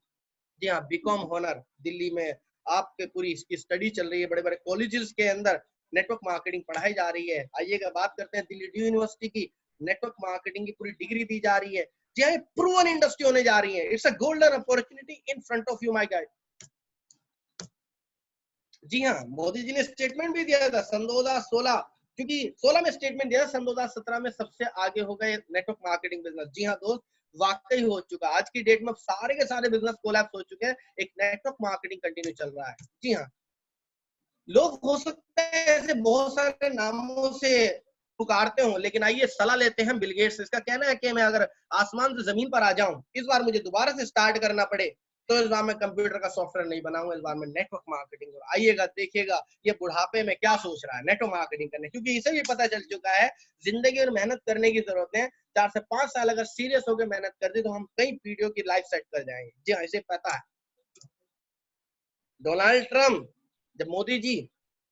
जी हाँ बीकॉम होनर दिल्ली में आपके पूरी इसकी स्टडी चल रही है, बड़े बड़े कॉलेजेस के अंदर नेटवर्क मार्केटिंग पढ़ाई जा रही है। आइएगा बात करते हैं दिल्ली ड्यू यूनिवर्सिटी की, नेटवर्क मार्केटिंग की पूरी डिग्री दी जा रही है। जी हाँ, प्रूवन इंडस्ट्री होने जा रही है। It's a golden opportunity in front of you my guys. जी हाँ, मोदी जी ने स्टेटमेंट भी दिया था सन 2016, क्योंकि 16 में स्टेटमेंट दिया, सन 2017 में सबसे आगे हो गए नेटवर्क मार्केटिंग बिजनेस। जी हाँ दोस्त, वाकई हो चुका, आज की डेट में सारे के सारे बिजनेस कोलैप्स हो चुके हैं, एक नेटवर्क मार्केटिंग कंटिन्यू चल रहा है। जी हाँ, लोग हो सकते हैं ऐसे बहुत सारे नामों से पुकारते हो, लेकिन आइए सलाह लेते हैं बिल गेट्स। इसका कहना है कि मैं अगर आसमान से जमीन पर आ जाऊं, इस बार मुझे दोबारा से स्टार्ट करना पड़े, तो इस बार मैं कंप्यूटर का सॉफ्टवेयर नहीं बनाऊंगा, इस बार मैं नेटवर्क मार्केटिंग। आइएगा देखिएगा ये बुढ़ापे में क्या सोच रहा है, नेटवर्क मार्केटिंग करने, क्योंकि इसे भी पता चल चुका है जिंदगी में मेहनत करने की जरूरत है। 4 से 5 साल अगर सीरियस होकर मेहनत कर दी तो हम कई पीढ़ियों की लाइफ सेट कर जाएंगे। जी हाँ, इसे पता है। डोनाल्ड ट्रंप, जब मोदी जी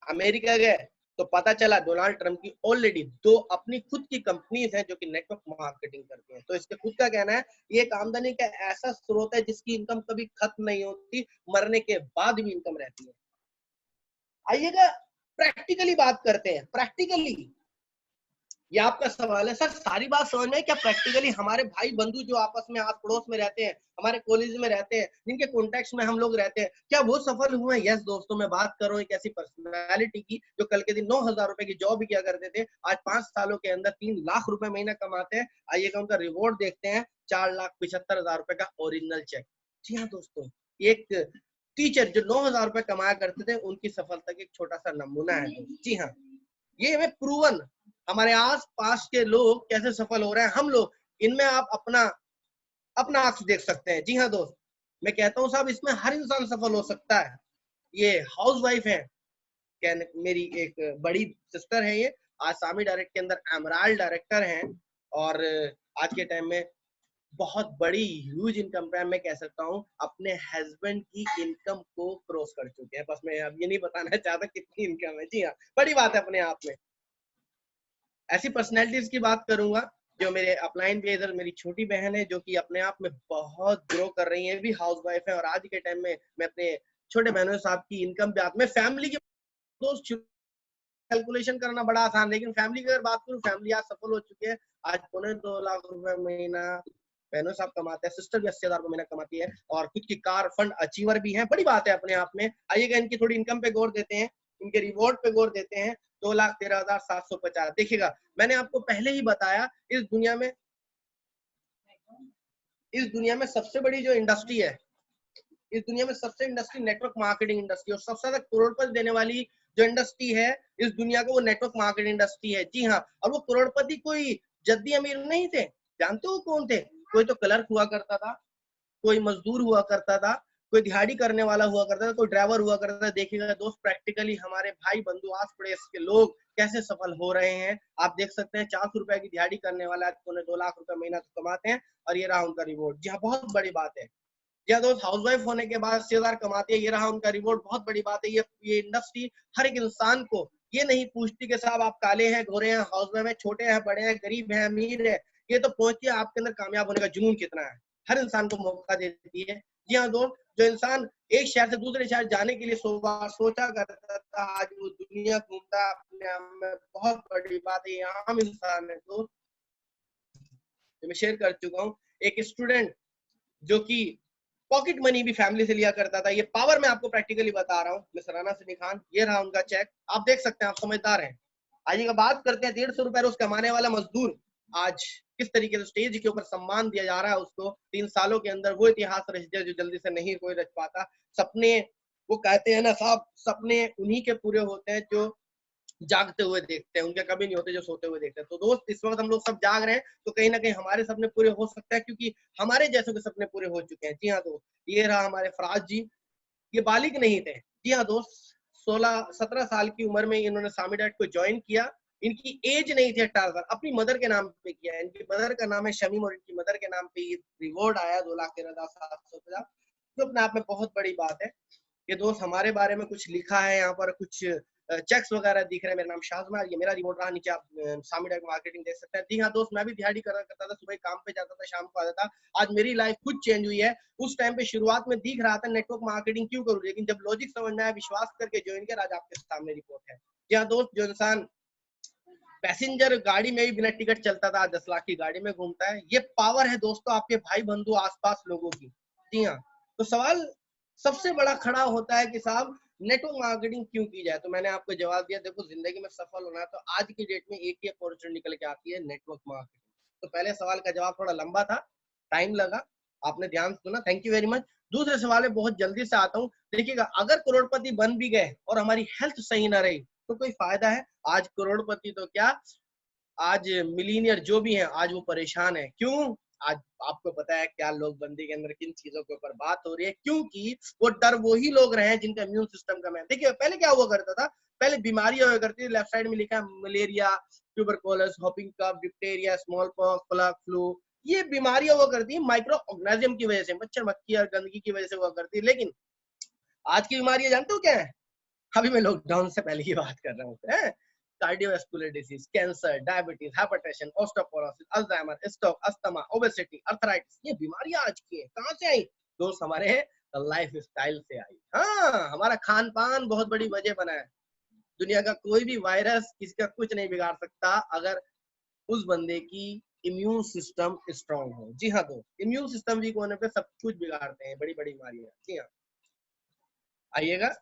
अमेरिका गए तो पता चला डोनाल्ड ट्रंप की ऑलरेडी 2 अपनी खुद की कंपनीज हैं जो कि नेटवर्क मार्केटिंग करती हैं। तो इसके खुद का कहना है ये एक आमदनी का ऐसा स्रोत है जिसकी इनकम कभी खत्म नहीं होती, मरने के बाद भी इनकम रहती है। आइएगा प्रैक्टिकली बात करते हैं, प्रैक्टिकली ये आपका सवाल है सर, सारी बात समझ में, क्या प्रैक्टिकली हमारे भाई बंधु जो आपस में आस पड़ोस में रहते हैं, हमारे कॉलेज में रहते हैं, जिनके कॉन्टेक्ट में हम लोग रहते हैं, क्या वो सफल हुए? यस दोस्तों, मैं बात कर रहा हूँ एक ऐसी पर्सनैलिटी की जो कल के दिन 9,000 रुपए की जॉब किया करते थे, आज 5 सालों के अंदर 3 लाख रुपए महीना कमाते हैं। आइएगा उनका रिवॉर्ड देखते हैं, 4,75,000 रुपए का ओरिजिनल चेक। जी हाँ दोस्तों, एक टीचर जो 9,000 रुपए कमाया करते थे, उनकी सफलता का एक छोटा सा नमूना है। जी हाँ, ये हमें प्रूवन, हमारे आस पास के लोग कैसे सफल हो रहे हैं, हम लोग इनमें आप अपना अपना अक्स देख सकते हैं। जी हाँ दोस्त, मैं कहता हूँ साहब इसमें हर इंसान सफल हो सकता है। ये हाउस वाइफ है, मेरी एक बड़ी सिस्टर है, ये आसामी डायरेक्ट के अंदर एमराल्ड डायरेक्टर हैं, और आज के टाइम में बहुत बड़ी ह्यूज इनकम पे मैं कह सकता हूँ अपने हस्बैंड की इनकम को क्रॉस कर चुके हैं। बस मैं अब ये नहीं बताना चाहता कितनी इनकम है। जी हाँ, बड़ी बात है अपने आप में। ऐसी पर्सनैलिटीज की बात करूंगा जो मेरे अपलाइन पे, इधर मेरी छोटी बहन है जो कि अपने आप में बहुत ग्रो कर रही है, भी हाउस वाइफ है, और आज के टाइम में मैं अपने छोटे बहनों साहब की इनकम पे में फैमिली के दोस्त कैलकुलेशन करना बड़ा आसान, लेकिन फैमिली की अगर बात करूं, फैमिली आज सफल हो चुकी है। आज 2.25 लाख रुपए महीना बहनों साहब कमाते हैं, सिस्टर भी 80,000 रुपए महीना कमाती है, और खुद की कार फंड अचीवर भी है, बड़ी बात है अपने आप में। आइएगा इनकी थोड़ी इनकम पे गौर देते हैं, इनके रिवॉर्ड पे गौर देते हैं। 2,13,750। देखिएगा मैंने आपको पहले ही बताया, इस दुनिया में सबसे बड़ी जो इंडस्ट्री है, इस दुनिया में सबसे इंडस्ट्री नेटवर्क मार्केटिंग इंडस्ट्री, और सबसे ज्यादा करोड़पति देने वाली जो इंडस्ट्री है इस दुनिया को, वो नेटवर्क मार्केटिंग इंडस्ट्री है। जी हाँ, और वो करोड़पति कोई जद्दी अमीर नहीं थे, जानते हो कौन थे? कोई तो क्लर्क हुआ करता था, कोई मजदूर हुआ करता था, कोई दिहाड़ी करने वाला हुआ करता था, कोई ड्राइवर हुआ करता था। देखिएगा दोस्त प्रैक्टिकली हमारे भाई बंधु आस पड़ोस के लोग कैसे सफल हो रहे हैं, आप देख सकते हैं। 400 रुपए की दिहाड़ी करने वाला 2 लाख रुपए महीना तो कमाते हैं, और ये रहा उनका रिवॉर्ड। जी हाँ, बहुत बड़ी बात है। या दोस्त हाउस वाइफ होने के बाद 80,000 कमाती है, ये रहा उनका रिवॉर्ड, बहुत बड़ी बात है। ये इंडस्ट्री हर एक इंसान को ये नहीं पूछती कि साहब आप काले हैं, गोरे हैं, हाउस वाइफ है, छोटे हैं, बड़े हैं, गरीब हैं, अमीर है, ये तो पहुंचती है आपके अंदर कामयाब होने का जुनून कितना है, हर इंसान को मौका देती है। जी हाँ दोस्त, जो इंसान एक शहर से दूसरे शहर जाने के लिए सोचा करता था, आज वो दुनिया घूमता है, अपने आप में बहुत बड़ी बात है, ये आम इंसान है दोस्त। मैं शेयर कर चुका हूँ एक स्टूडेंट जो कि पॉकेट मनी भी फैमिली से लिया करता था। ये पावर मैं आपको प्रैक्टिकली बता रहा हूँ। मिस्टर राणा सिंह खान, ये रहा उनका चेक, आप देख सकते हैं, आप समझदार हैं। आइएगा बात करते हैं 150 रुपए रोज कमाने वाला मजदूर आज किस तरीके से स्टेज के ऊपर सम्मान दिया जा रहा है उसको। 3 सालों के अंदर वो इतिहास रच दिया जो जल्दी से नहीं कोई रच पाता। सपने, वो कहते हैं ना साहब, सपने उन्हीं के पूरे होते हैं जो जागते हुए देखते हैं, उनके कभी नहीं होते जो सोते हुए देखते हैं। तो दोस्त, इस वक्त हम लोग सब जाग रहे हैं, तो कहीं ना कहीं हमारे सपने पूरे हो सकते हैं, क्योंकि हमारे जैसों के सपने पूरे हो चुके हैं। जी हाँ दोस्त, ये रहा हमारे फराज जी, ये बालिग नहीं थे। जी हाँ दोस्त, 16-17 साल की उम्र में इन्होंने सामी डैट को ज्वाइन किया। इनकी एज नहीं थी 18 साल, अपनी मदर के नाम पे किया। इनकी मदर का नाम है शमीम और इनकी मदर के नाम पे ये रिवॉर्ड आया 2,13,750, जो अपने आप में बहुत बड़ी बात है। ये दोस्त हमारे बारे में कुछ लिखा है यहाँ पर, कुछ चेक्स वगैरह दिख रहे हैं। मेरा नाम शाहजमा, ये मेरा रिवॉर्ड रहा। नीचे आप सामी डैट मार्केटिंग देख सकते हैं। जी हाँ दोस्त, मैं भी दिहाड़ी करा करता था, सुबह काम पे जाता था, शाम को आता था। आज मेरी लाइफ खुद चेंज हुई है। उस टाइम पे शुरुआत में दिख रहा था नेटवर्क मार्केटिंग क्यों करूं, लेकिन जब लॉजिक समझ में आया, विश्वास करके ज्वाइन किया, आज आपके सामने रिपोर्ट है। जी हाँ दोस्त, जो इंसान पैसेंजर गाड़ी में भी बिना टिकट चलता था, 10 लाख की गाड़ी में घूमता है। ये पावर है दोस्तों आपके भाई बंधु आसपास लोगों की। जी हाँ, तो सवाल सबसे बड़ा खड़ा होता है कि साहब नेटवर्क मार्केटिंग क्यों की जाए। तो मैंने आपको जवाब दिया, देखो जिंदगी में सफल होना है तो आज की डेट में एक ही अपॉर्चुनिटी निकल के आती है, नेटवर्क मार्केटिंग। तो पहले सवाल का जवाब थोड़ा लंबा था, टाइम लगा, आपने ध्यान सुना, थैंक यू वेरी मच। दूसरे सवाल में बहुत जल्दी से आता हूँ। देखिएगा, अगर करोड़पति बन भी गए और हमारी हेल्थ सही ना रही तो कोई फायदा है? आज करोड़पति तो क्या, आज मिलीनियर जो भी हैं, आज वो परेशान है। क्यों? आज आपको पता है क्या लोग बंदी के अंदर किन चीजों के ऊपर बात हो रही है? क्योंकि वो डर वही लोग रहे हैं जिनका इम्यून सिस्टम कम है। देखिए पहले क्या हुआ करता था, पहले बीमारियां हुआ करती थी, लेफ्ट साइड में लिखा है malaria, tuberculosis, whooping cough, diphtheria, smallpox, प्लग फ्लू। ये बीमारियां हुआ करती है माइक्रो ऑर्गेनिज्म की वजह से, मच्छर मक्खी और गंदगी की वजह से हुआ करती है। लेकिन आज की बीमारियां जानते हो क्या है? अभी मैं लॉकडाउन से पहले की बात कर रहा हूँ। Cardiovascular disease, cancer, diabetes, hypertension, osteoporosis, Alzheimer, stroke, asthma, obesity, arthritis, ये बीमारियां आज की है। कहां से आई दोस्त? हमारे लाइफ स्टाइल से आई। हाँ, हमारा खान पान बहुत बड़ी वजह बना है। दुनिया का कोई भी वायरस किसी का कुछ नहीं बिगाड़ सकता अगर उस बंदे की इम्यून सिस्टम स्ट्रांग हो। जी हाँ दोस्त, इम्यून सिस्टम वीक होने पे सब कुछ बिगाड़ते हैं, बड़ी बड़ी बीमारियां। जी हाँ, आइएगा,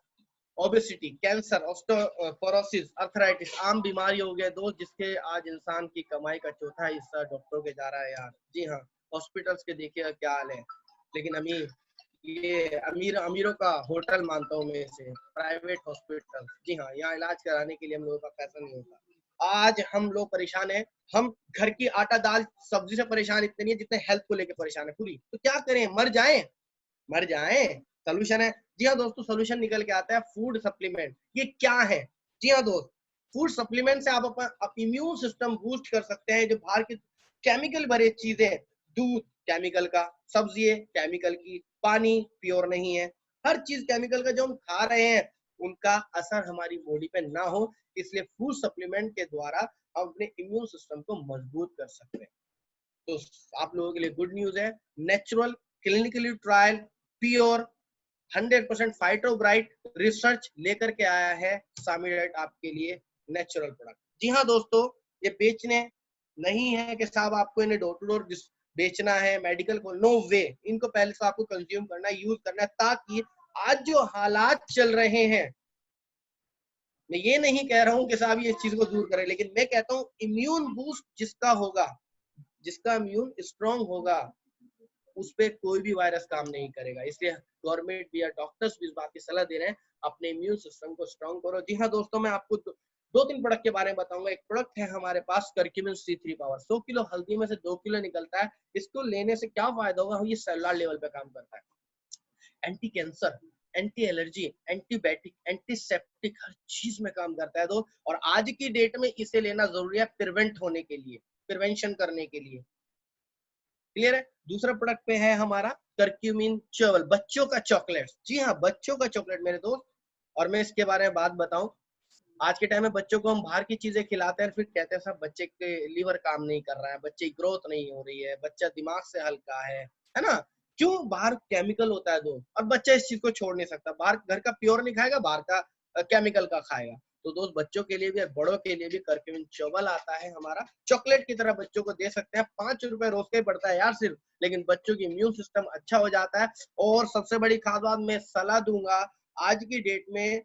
ओबेसिटी, कैंसर, ऑस्टियोपोरोसिस, अर्थराइटिस आम बीमारी हो गया दोस्त, जिसके आज इंसान की कमाई का चौथा हिस्सा डॉक्टरों के जा रहा है यार। जी हाँ, हॉस्पिटल्स के देखिएगा क्या हाल है। लेकिन अमीर, ये अमीरों का होटल मानता हूँ मैं इसे, प्राइवेट हॉस्पिटल। जी हाँ, यहाँ इलाज कराने के लिए हम लोगों का पैसा नहीं होता। आज हम लोग परेशान हैं, हम घर की आटा दाल सब्जी से परेशान इतने नहीं है जितने हेल्थ को लेकर परेशान है पूरी। तो क्या करें, मर जाएं? मर जाएं? सोल्यूशन है। जी हाँ दोस्तों, सोल्यूशन निकल के आता है फूड सप्लीमेंट। ये क्या है? जी हाँ दोस्त, फूड सप्लीमेंट से आप अपना इम्यून सिस्टम बूस्ट कर सकते हैं। जो बाहर की केमिकल भरे चीजें, दूध केमिकल का, सब्जी केमिकल की, पानी प्योर नहीं है, हर चीज केमिकल का जो हम खा रहे हैं उनका असर हमारी बॉडी पे ना हो, इसलिए फूड सप्लीमेंट के द्वारा हम अपने इम्यून सिस्टम को मजबूत कर सकते हैं। तो आप लोगों के लिए गुड न्यूज है, नेचुरल, क्लिनिकली ट्रायल, प्योर, 100% फाइटोब्राइट रिसर्च लेकर के आया है सामी डाइट आपके लिए नेचुरल प्रोडक्ट। जी हाँ दोस्तों, ये बेचने नहीं है कि साहब आपको इन्हें डोर टू डोर बेचना है, मेडिकल को, नो वे। इनको पहले से आपको कंज्यूम करना है, यूज करना है, ताकि आज जो हालात चल रहे हैं, मैं ये नहीं कह रहा हूं कि साहब ये इस चीज को दूर करें, लेकिन मैं कहता हूं इम्यून बूस्ट जिसका होगा, जिसका इम्यून स्ट्रांग होगा, उस पे कोई भी वायरस काम नहीं करेगा। इसलिए गवर्नमेंट भी या डॉक्टर्स भी इस बात की सलाह दे रहे हैं, अपने इम्यून सिस्टम को स्ट्रांग करो। जी हाँ दोस्तों, मैं आपको दो तीन प्रोडक्ट के बारे में बताऊंगा। एक प्रोडक्ट है हमारे पास करक्यूमिन C3 पावर, 100 किलो हल्दी में से 2 किलो निकलता है। इसको लेने से क्या फायदा होगा? ये सेलुलर लेवल पे काम करता है, anti cancer, anti allergy, antibiotic, antiseptic, हर चीज में काम करता है दोस्त। और आज की डेट में इसे लेना जरूरी है प्रिवेंट होने के लिए, प्रिवेंशन करने के लिए। क्लियर है? दूसरा प्रोडक्ट पे है हमारा करक्यूमिन चवल, बच्चों का चॉकलेट। जी हाँ, बच्चों का चॉकलेट मेरे दोस्त। और मैं इसके बारे में बात बताऊं, आज के टाइम में बच्चों को हम बाहर की चीजें खिलाते हैं, फिर कहते हैं सब बच्चे के लीवर काम नहीं कर रहा है, बच्चे की ग्रोथ नहीं हो रही है, बच्चा दिमाग से हल्का है ना? क्यों? बाहर केमिकल होता है दोस्त, और बच्चा इस चीज को छोड़ नहीं सकता। बाहर घर का प्योर नहीं खाएगा, बाहर का केमिकल का खाएगा। तो दोस्त बच्चों के लिए भी और बड़ों के लिए भी करक्यूमिन च्युवल आता है हमारा, चॉकलेट की तरह बच्चों को दे सकते हैं। 5 रुपए रोज का ही पड़ता है यार सिर्फ, लेकिन बच्चों की इम्यून सिस्टम अच्छा हो जाता है। और सबसे बड़ी खास बात मैं सलाह दूंगा, आज की डेट में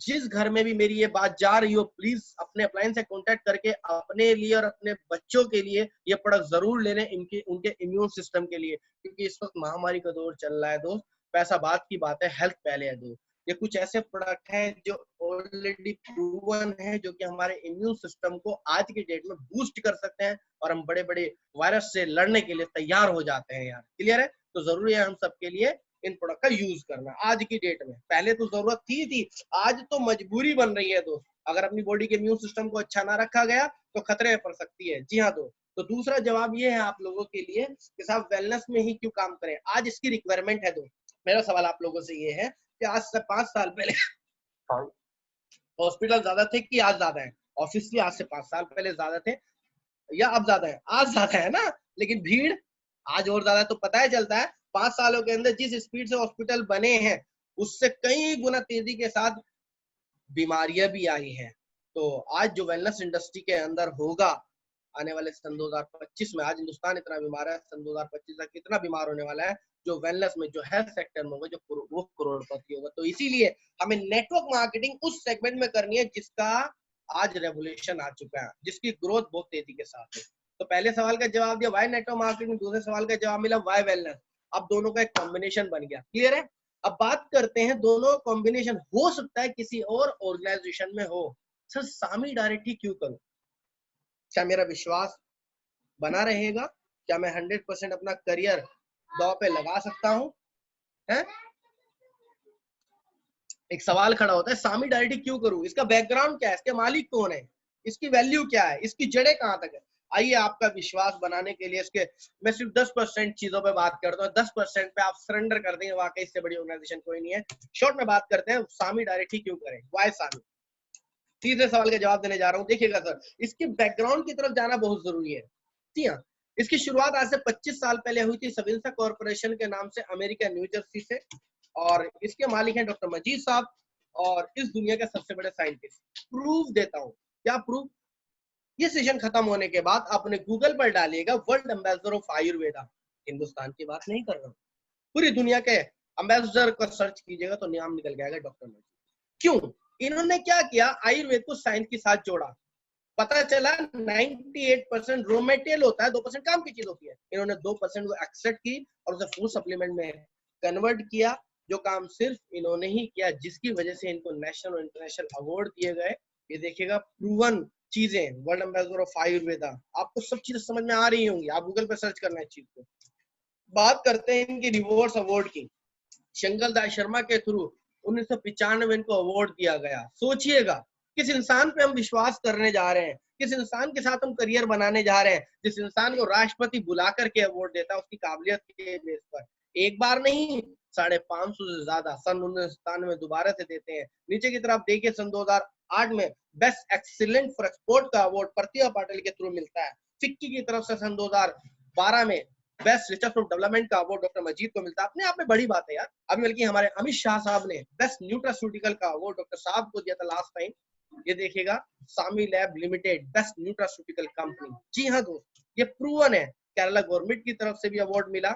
जिस घर में भी मेरी ये बात जा रही हो, प्लीज अपने अप्लायंस से कांटेक्ट करके अपने लिए और अपने बच्चों के लिए ये प्रोडक्ट जरूर ले लें, इनके उनके इम्यून सिस्टम के लिए, क्योंकि इस वक्त महामारी का दौर चल रहा है दोस्त। पैसा बात की बात है, हेल्थ पहले है दोस्त। ये कुछ ऐसे प्रोडक्ट हैं जो ऑलरेडी प्रूवन है, जो कि हमारे इम्यून सिस्टम को आज की डेट में बूस्ट कर सकते हैं और हम बड़े बड़े वायरस से लड़ने के लिए तैयार हो जाते हैं यार। क्लियर है? तो जरूरी है हम सबके लिए इन प्रोडक्ट का यूज करना आज की डेट में। पहले तो जरूरत थी, आज तो मजबूरी बन रही है दोस्त। अगर अपनी बॉडी के इम्यून सिस्टम को अच्छा ना रखा गया तो खतरे में पड़ सकती है। जी हाँ दोस्त। तो दूसरा जवाब ये है आप लोगों के लिए कि साहब वेलनेस में ही क्यों काम करें, आज इसकी रिक्वायरमेंट है दोस्त। मेरा सवाल आप लोगों से ये है कि आज से 5 साल पहले हॉस्पिटल ज्यादा थे कि आज ज्यादा है? ऑब्वियसली आज से 5 साल पहले ज्यादा थे या अब ज्यादा है? आज ज्यादा है ना, लेकिन भीड़ आज और ज्यादा। तो पता है चलता है 5 सालों के अंदर जिस स्पीड से हॉस्पिटल बने हैं उससे कई गुना तेजी के साथ बीमारियां भी आई हैं। तो आज जो वेलनेस इंडस्ट्री के अंदर होगा आने वाले सन 2025 में, आज हिंदुस्तान इतना बीमार है, सन 2025 तक कितना बीमार होने वाला है जो वेलनेस में, जो हेल्थ सेक्टर में होगा, जो वो करोड़पति होगा। तो इसीलिए हमें नेटवर्क मार्केटिंग उस सेगमेंट में करनी है जिसका आज रेवोल्यूशन आ चुका है, जिसकी ग्रोथ बहुत तेजी के साथ है। तो पहले सवाल का जवाब दिया वाई नेटवर्क मार्केटिंग, दूसरे सवाल का जवाब मिला वाई वेलनेस। अब दोनों का एक कॉम्बिनेशन बन गया। क्लियर है? अब बात करते हैं, दोनों कॉम्बिनेशन हो सकता है किसी और ऑर्गेनाइजेशन में हो। सर सामी डायरेक्ट ही क्यों करूं? क्या मेरा विश्वास बना रहेगा? क्या मैं 100% अपना करियर दांव पे लगा सकता हूं? है? एक सवाल खड़ा होता है, सामी डायरेक्ट क्यों करूं? इसका बैकग्राउंड क्या है? इसके मालिक कौन है? इसकी वैल्यू क्या है? इसकी जड़ें कहां तक है? आइए आपका विश्वास बनाने के लिए इसके मैं सिर्फ 10% चीजों पे बात करता हूँ। 10% पे आप सरेंडर कर देंगे, वाकई इससे बड़ी ऑर्गेनाइजेशन कोई नहीं है। शॉर्ट में बात करते हैं, सामी डायरेक्ट ही क्यों करें, वाई सामी। तीसरे सवाल का जवाब देने जा रहा हूँ। देखिएगा सर, इसके बैकग्राउंड की तरफ जाना बहुत जरूरी है। जी हाँ, इसकी शुरुआत आज से 25 साल पहले हुई थी सविंसा कॉर्पोरेशन के नाम से, अमेरिका न्यू जर्सी से। और इसके मालिक हैं डॉक्टर मजीद साहब, और इस दुनिया के सबसे बड़े साइंटिस्ट। प्रूफ देता हूँ। क्या प्रूफ? ये सेशन खत्म होने के बाद आपने गूगल पर डालिएगा world ambassador of Ayurveda, Hindustan की बात नहीं कर रहा हूँ, पूरी दुनिया के एम्बेसडर का सर्च कीजिएगा तो नाम निकल जाएगा डॉक्टर मजीद। क्यों? इन्होंने क्या किया, आयुर्वेद को साइंस के साथ जोड़ा। पता चला 98% रॉ मटेरियल होता है, 2% काम की चीज होती है। इन्होंने 2% को एक्सेप्ट की और उसे फूड सप्लीमेंट में कन्वर्ट किया, जो काम सिर्फ इन्होंने ही किया, जिसकी वजह से इनको नेशनल और इंटरनेशनल अवार्ड दिए गए। ये देखिएगा प्रूवन चीजें, वर्ल्ड एम्बेसडर ऑफ आयुर्वेदा। आपको सब चीजें समझ में आ रही होंगी, आप गूगल पे सर्च करना है चीज को। बात करते हैं इनकी रिवॉर्ड्स अवार्ड की। शंकर दास शर्मा के थ्रू 1995 में इनको अवार्ड दिया गया। सोचिएगा किस इंसान पे हम विश्वास करने जा रहे हैं, किस इंसान के साथ हम करियर बनाने जा रहे हैं, जिस इंसान को राष्ट्रपति बुला करके अवार्ड देता है उसकी काबिलियत के बेस पर। एक बार नहीं, 550 से ज्यादा सन 1997 में दोबारा से देते हैं। नीचे की तरफ देखिए, सन 2008 में बेस्ट एक्सीलेंट फॉर एक्सपोर्ट का अवार्ड प्रतिभा पाटिल के थ्रू मिलता है। फिक्की की तरफ से सन 2012 में बेस्ट रिसर्च ऑफ डेवलपमेंट का अवार्ड डॉक्टर मजीद को मिलता है। अपने आप में बड़ी बात है यार। अभी बल्कि हमारे अमित शाह साहब ने बेस्ट न्यूट्रास्यूटिकल का अवार्ड डॉक्टर साहब को दिया था लास्ट टाइम। ये देखिएगा, Sami lab limited best nutraceutical company. जी हाँ दोस्त, ये प्रूवन है। केरला गवर्नमेंट की तरफ से भी अवार्ड मिला।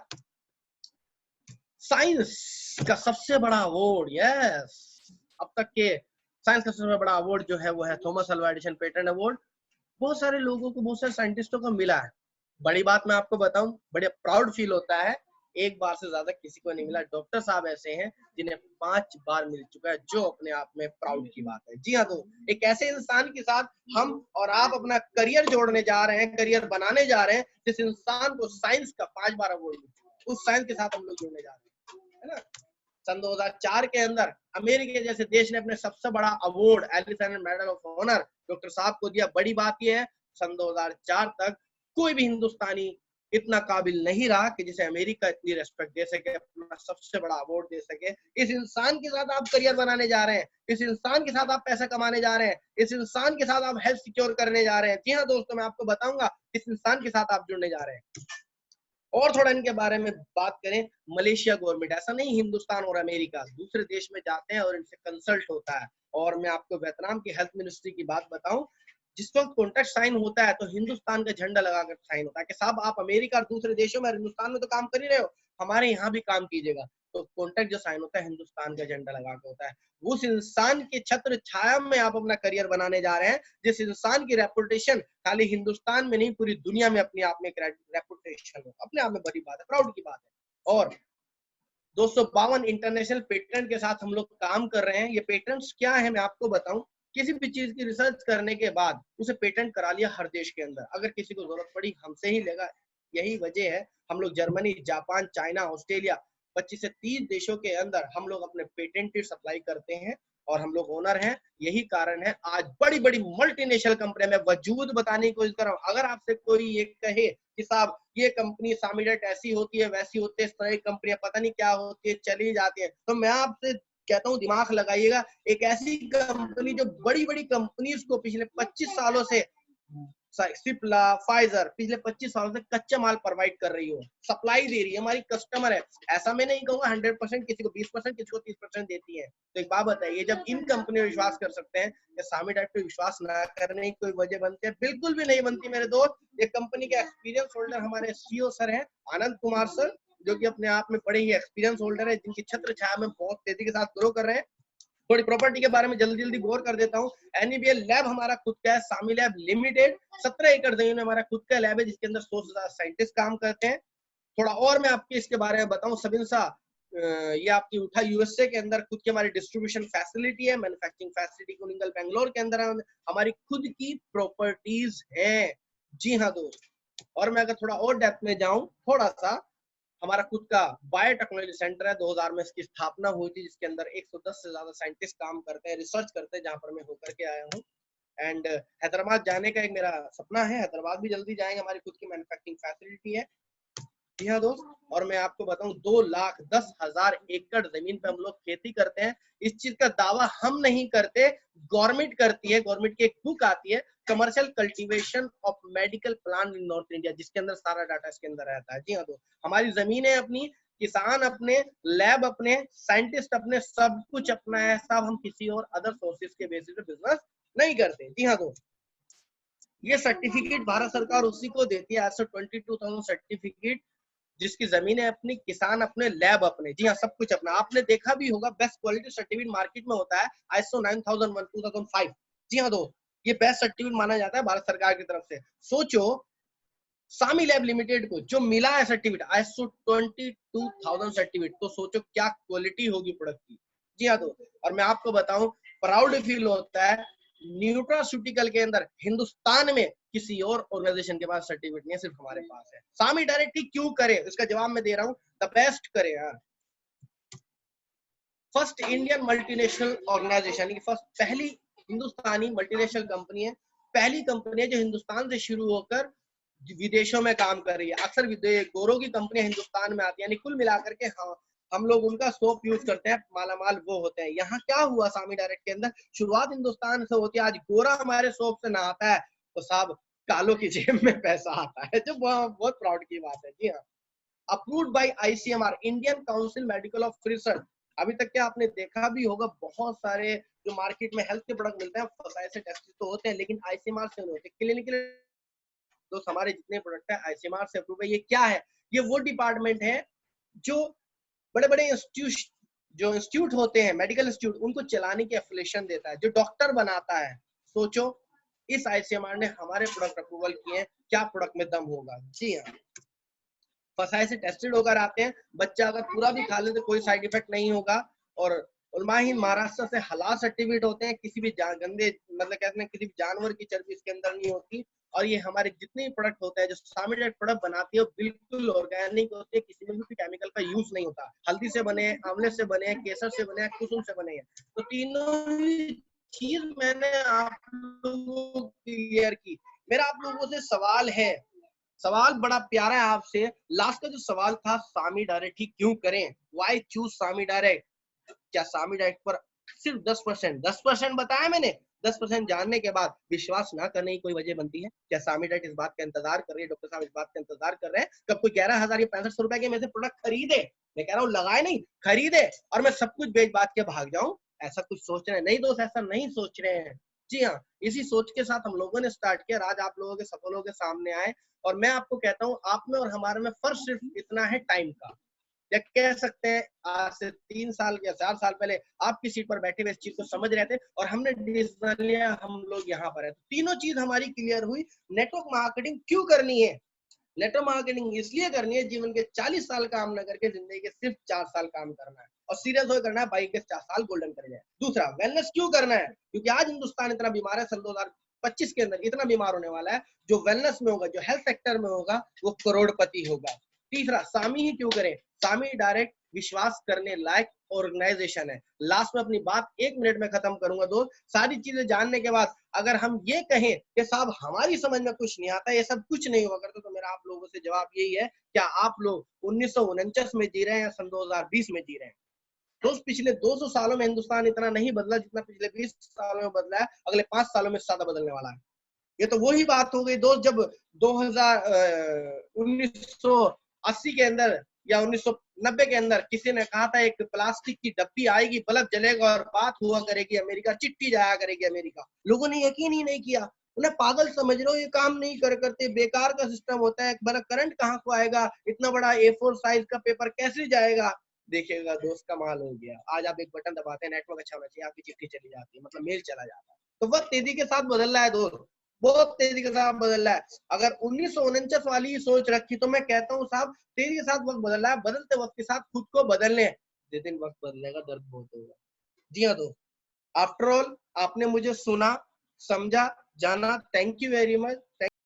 साइंस का सबसे बड़ा अवार्ड, यस, अब तक के साइंस का सबसे बड़ा अवार्ड जो है वो है Thomas Alva Edison patent award. बहुत सारे लोगों को, बहुत सारे साइंटिस्टों को मिला है। बड़ी बात मैं आपको बताऊं, बड़े प्राउड फील होता है, एक बार से ज्यादा किसी को नहीं मिला। डॉक्टर साहब ऐसे हैं जिन्हें 5 बार मिल चुका है, जो अपने आप में प्राउड की बात है। जी हाँ, तो एक ऐसे इंसान के साथ हम और आप अपना करियर जोड़ने जा रहे हैं, करियर बनाने जा रहे हैं, जिस इंसान को साइंस का 5 बार अवार्ड मिल चुका है, उस साइंस के साथ हम लोग जुड़ने जा रहे हैं, है ना। सन 2004 के अंदर अमेरिका जैसे देश ने अपने सबसे बड़ा award elephant medal of honour doctor साहब को दिया। बड़ी बात यह है, सन 2004 तक कोई भी हिंदुस्तानी इतना काबिल नहीं रहा कि जिसे अमेरिका इतनी रेस्पेक्ट दे सके, अपना सबसे बड़ा अवार्ड दे सके। इस इंसान के साथ आप करियर बनाने जा रहे हैं, इस इंसान के साथ आप पैसा कमाने जा रहे हैं, इस इंसान के साथ आप हेल्थ सिक्योर करने जा रहे हैं। जी हाँ दोस्तों, मैं आपको बताऊंगा इस इंसान के साथ आप जुड़ने जा रहे हैं। और थोड़ा इनके बारे में बात करें, मलेशिया गवर्नमेंट, ऐसा नहीं हिंदुस्तान और अमेरिका, दूसरे देश में जाते हैं और इनसे कंसल्ट होता है। और मैं आपको वियतनाम की हेल्थ मिनिस्ट्री की बात बताऊं, जिस वक्त कॉन्ट्रैक्ट साइन होता है तो हिंदुस्तान का झंडा लगाकर साइन होता है कि साहब आप अमेरिका और दूसरे देशों में, हिंदुस्तान में तो काम कर ही रहे हो, हमारे यहाँ भी काम कीजिएगा। तो कॉन्ट्रैक्ट जो साइन होता है हिंदुस्तान का झंडा लगा के होता है। उस इंसान के छत्र छाया में आप अपना करियर बनाने जा रहे हैं, जिस इंसान की रेपुटेशन खाली हिंदुस्तान में नहीं पूरी दुनिया में अपने आप में एक रेपुटेशन हो, अपने आप में बड़ी बात है, प्राउड की बात है। और 252 इंटरनेशनल पेटेंट के साथ हम लोग काम कर रहे हैं। ये पेटेंट्स क्या है मैं आपको बताऊं, किसी भी चीज की रिसर्च करने के बाद उसे पेटेंट करा लिया हर देश के अंदर, अगर किसी को जरूरत पड़ी हमसे ही लेगा। यही वजह है हम लोग जर्मनी, जापान, चाइना, ऑस्ट्रेलिया 25 से 30 देशों के अंदर हम लोग अपने पेटेंट सप्लाई करते हैं और हम लोग ओनर हैं। यही कारण है आज बड़ी बड़ी मल्टीनेशनल कंपनियां, मैं वजूद बताने की कोशिश कर रहा हूं। अगर आपसे कोई ये कहे कि साहब ये कंपनी सामीडेट ऐसी होती है वैसी होती है, इस तरह की कंपनियां पता नहीं क्या होती है चली जाती है, तो मैं आपसे कहता हूँ दिमाग लगाइएगा। एक ऐसी कंपनी जो बड़ी बड़ी कंपनीज को पिछले 25 सालों से, सिप्ला, फाइजर पिछले 25 सालों से कच्चा माल प्रोवाइड कर रही हो, सप्लाई दे रही है, हमारी कस्टमर है। ऐसा मैं नहीं कहूंगा 100%, किसी को 20%, किसी को 30% देती है। तो एक बात बताइए, जब इन कंपनी में विश्वास कर सकते हैं, सामीडेट पे विश्वास ना करने की कोई वजह बनती है? बिल्कुल भी नहीं बनती मेरे दोस्त। ये कंपनी के एक्सपीरियंस होल्डर हमारे सीईओ सर हैं, आनंद कुमार सर, जो कि अपने आप में बड़े ही एक्सपीरियंस होल्डर है, जिनकी छत्र छाया में बहुत तेजी के साथ ग्रो कर रहे हैं। थोड़ी प्रॉपर्टी के बारे में जल्दी जल्दी गौर कर देता हूँ। एनईबीएल लैब हमारा खुद का है, सामी लैब लिमिटेड, 17 एकड़ जमीन में हमारा खुद का लैब है, जिसके अंदर 100 से ज्यादा साइंटिस्ट काम करते हैं। थोड़ा और मैं आपके इसके बारे में बताऊं, सबिंसा, ये आपकी उठा यूएसए के अंदर खुद की हमारी डिस्ट्रीब्यूशन फैसिलिटी है, मैन्युफैक्चरिंग फैसिलिटी कुनिंगल बेंगलोर के अंदर हमारी खुद की प्रॉपर्टीज है। जी हाँ दोस्त, और मैं अगर थोड़ा और डेप्थ में जाऊं, थोड़ा सा, हमारा खुद का बायोटेक्नोलॉजी सेंटर है, 2000 में इसकी स्थापना हुई थी, जिसके अंदर 110 से ज्यादा साइंटिस्ट काम करते हैं, रिसर्च करते हैं, जहां पर मैं होकर के आया हूँ। एंड हैदराबाद जाने का एक मेरा सपना है, हैदराबाद भी जल्दी जाएंगे, हमारी खुद की मैन्युफैक्चरिंग फैसिलिटी है। जी हाँ दोस्त, और मैं आपको बताऊं 2,10,000 एकड़ जमीन पे हम लोग खेती करते हैं। इस चीज का दावा हम नहीं करते, गवर्नमेंट करती है। गवर्नमेंट की एक बुक आती है, commercial cultivation of medical plant in north India, जिसके अंदर सारा डाटा इसके अंदर रहता है। जी हाँ दोस्त, हमारी जमीनें अपनी, किसान अपने, लैब अपने, साइंटिस्ट अपने, सब कुछ अपना है। सब हम किसी और अदर सोर्सेज के बेसिस पे बिजनेस नहीं करते। जी हाँ दोस्त, ये सर्टिफिकेट भारत सरकार उसी को देती है, आज से 22,000 सर्टिफिकेट, जिसकी जमीन है अपनी, किसान अपने, लैब अपने। जी हाँ, सब कुछ अपना। आपने देखा भी होगा बेस्ट क्वालिटी सर्टिफिकेट मार्केट में होता है ISO 9001 2005। जी हाँ दोस्त, ये बेस्ट सर्टिफिकेट माना जाता है भारत सरकार की तरफ से। सोचो सामी लैब लिमिटेड को जो मिला है सर्टिफिकेट ISO 22,000 सर्टिफिकेट, तो सोचो क्या क्वालिटी होगी प्रोडक्ट की। जी हाँ दोस्त, और मैं आपको बताऊं प्राउड फील होता है, न्यूट्रास्यूटिकल के अंदर हिंदुस्तान में किसी और ऑर्गेनाइजेशन के पास सर्टिफिकेट नहीं है, सिर्फ हमारे पास है। सामी डायरेक्टली क्यों करे, इसका जवाब मैं दे रहा हूँ, द बेस्ट करे यार। First Indian multinational organisation, first, पहली हिंदुस्तानी मल्टीनेशनल कंपनी है, पहली कंपनी है जो हिंदुस्तान से शुरू होकर विदेशों में काम कर रही है। अक्सर गोरों की कंपनियां हिंदुस्तान में आती है, यानी कुल मिलाकर के हाँ, हम लोग उनका सोप यूज करते हैं, मालामाल वो होते हैं। यहाँ क्या हुआ, सामी डायरेक्ट के अंदर शुरुआत हिंदुस्तान से होती है। आज गोरा हमारे सोप से नहाता है तो साहब कालों की जेब में पैसा आता है, जो बहुत प्राउड की बात है। जी हाँ, approved by ICMR, Indian council medical of research. अभी तक क्या आपने देखा भी होगा, बहुत सारे जो मार्केट में हेल्थ के प्रोडक्ट मिलते हैं ऐसे टेस्ट तो होते हैं, लेकिन ICMR से नहीं होते। क्लिनिकल तो हमारे जितने प्रोडक्ट है ICMR से अप्रूव है। ये क्या है, ये वो डिपार्टमेंट है जो बड़े बड़े इंस्टीट्यूट होते हैं, मेडिकल इंस्टीट्यूट, उनको चलाने की एफिलिएशन देता है, जो डॉक्टर बनाता है। सोचो इस ICMR ने हमारे प्रोडक्ट अप्रूवल किए हैं, क्या प्रोडक्ट में दम होगा। जी हाँ, फसाई से टेस्टेड होकर आते हैं, बच्चा अगर पूरा भी खा ले तो कोई साइड इफेक्ट नहीं होगा। और उलमाहिन महाराष्ट्र से हलाल सर्टिफिकेट होते हैं, किसी भी गंदे, मतलब कहते हैं किसी भी जानवर की चर्बी इसके अंदर नहीं होती। और ये हमारे जितने भी प्रोडक्ट होते हैं, जो सामी डाइरेक्ट प्रोडक्ट बनाती है, बिल्कुल ऑर्गेनिक होते हैं, किसी में भी केमिकल का यूज नहीं होता। हल्दी से बने, आंवले से बने, केसर से बने, कुसुम से बने हैं। तो तीनों चीज मैंने आप लोगों को क्लियर की। मेरा आप लोगों से सवाल है, सवाल बड़ा प्यारा है आपसे। लास्ट का जो सवाल था, सामी डायरेक्ट ही क्यों करें, व्हाई चूज सामी डायरेक्ट। क्या सामी डायरेक्ट पर सिर्फ 10% बताया मैंने, 10% जानने के बाद विश्वास ना करने की कोई वजह बनती है क्या? सामी डाइट इस बात का इंतजार कर रही है, डॉक्टर साहब इस बात का इंतजार कर रहे हैं कब कोई 11,000 या 6500 रुपए के में से प्रोडक्ट खरीदे? मैं कह रहा हूँ लगाए नहीं, खरीदे और मैं सब कुछ बेच बात के भाग जाऊं, ऐसा कुछ सोच रहे हैं? नहीं दोस्त, ऐसा नहीं सोच रहे हैं। जी हाँ, इसी सोच के साथ हम लोगों ने स्टार्ट किया, आज आप लोगों के सफलों के सामने आए। और मैं आपको कहता हूँ, आप में और हमारे में फर्क सिर्फ इतना है, टाइम का। या कह सकते हैं आज से 3 साल या 4 साल पहले आपकी सीट पर बैठे हुए इस चीज को समझ रहे थे और हमने डिसीजन लिया, हम लोग यहाँ पर है। तीनों चीज हमारी क्लियर हुई। नेटवर्क मार्केटिंग क्यों करनी है? नेटवर्क मार्केटिंग इसलिए करनी है, जीवन के 40 साल काम न करके जिंदगी के सिर्फ 4 साल काम करना है और सीरियस होकर करना है, बाई के 4 साल गोल्डन कर जाए। दूसरा, वेलनेस क्यों करना है? क्योंकि आज हिंदुस्तान इतना बीमार है, सन 2025 के अंदर इतना बीमार होने वाला है, जो वेलनेस में होगा, जो हेल्थ सेक्टर में होगा, वो करोड़पति होगा। तीसरा, सामी ही क्यों करें? सामी डायरेक्ट विश्वास करने लायक ऑर्गेनाइजेशन है। लास्ट में अपनी बात 1 मिनट में खत्म करूंगा दोस्त। सारी चीजें जानने के बाद अगर हम ये कहें कि साहब हमारी समझ में कुछ नहीं आता, ये सब कुछ नहीं हुआ करता, तो मेरा आप लोगों से जवाब यही है, क्या आप लोग 1949 में जी रहे हैं या सन 2020 में जी रहे हैं? दोस्त, पिछले 200 सालों में हिंदुस्तान इतना नहीं बदला जितना पिछले 20 सालों में बदला है, अगले 5 सालों में ज्यादा बदलने वाला है। ये तो वही बात हो गई दोस्त, जब 1980 के अंदर या 1990 के अंदर किसी ने कहा था एक प्लास्टिक की डब्बी आएगी, बल्ब जलेगा और बात हुआ करेगी अमेरिका, चिट्ठी जाया करेगी अमेरिका। लोगों ने यकीन ही नहीं किया, उन्हें पागल समझ रहे हो, ये काम नहीं करते, बेकार का सिस्टम होता है, बड़ा करंट कहाँ को आएगा, इतना बड़ा A4 साइज का पेपर कैसे जाएगा? देखिएगा दोस्त, कमाल हो गया। आज आप एक बटन दबाते हैं, नेटवर्क अच्छा होना चाहिए, आपकी चिट्ठी चली जाती है, मतलब मेल चला जाता है। तो वक्त तेजी के साथ बदल रहा है दोस्त, बहुत तेजी के साथ बदल रहा है। अगर 1949 वाली सोच रखी तो मैं कहता हूँ साहब, तेजी के साथ वक्त बदल रहा है, बदलते वक्त के साथ खुद को बदलने। जिस दिन वक्त बदलेगा दर्द बहुत होगा। जी हाँ दोस्त, आफ्टर ऑल आपने मुझे सुना, समझा, जाना, थैंक यू वेरी मच।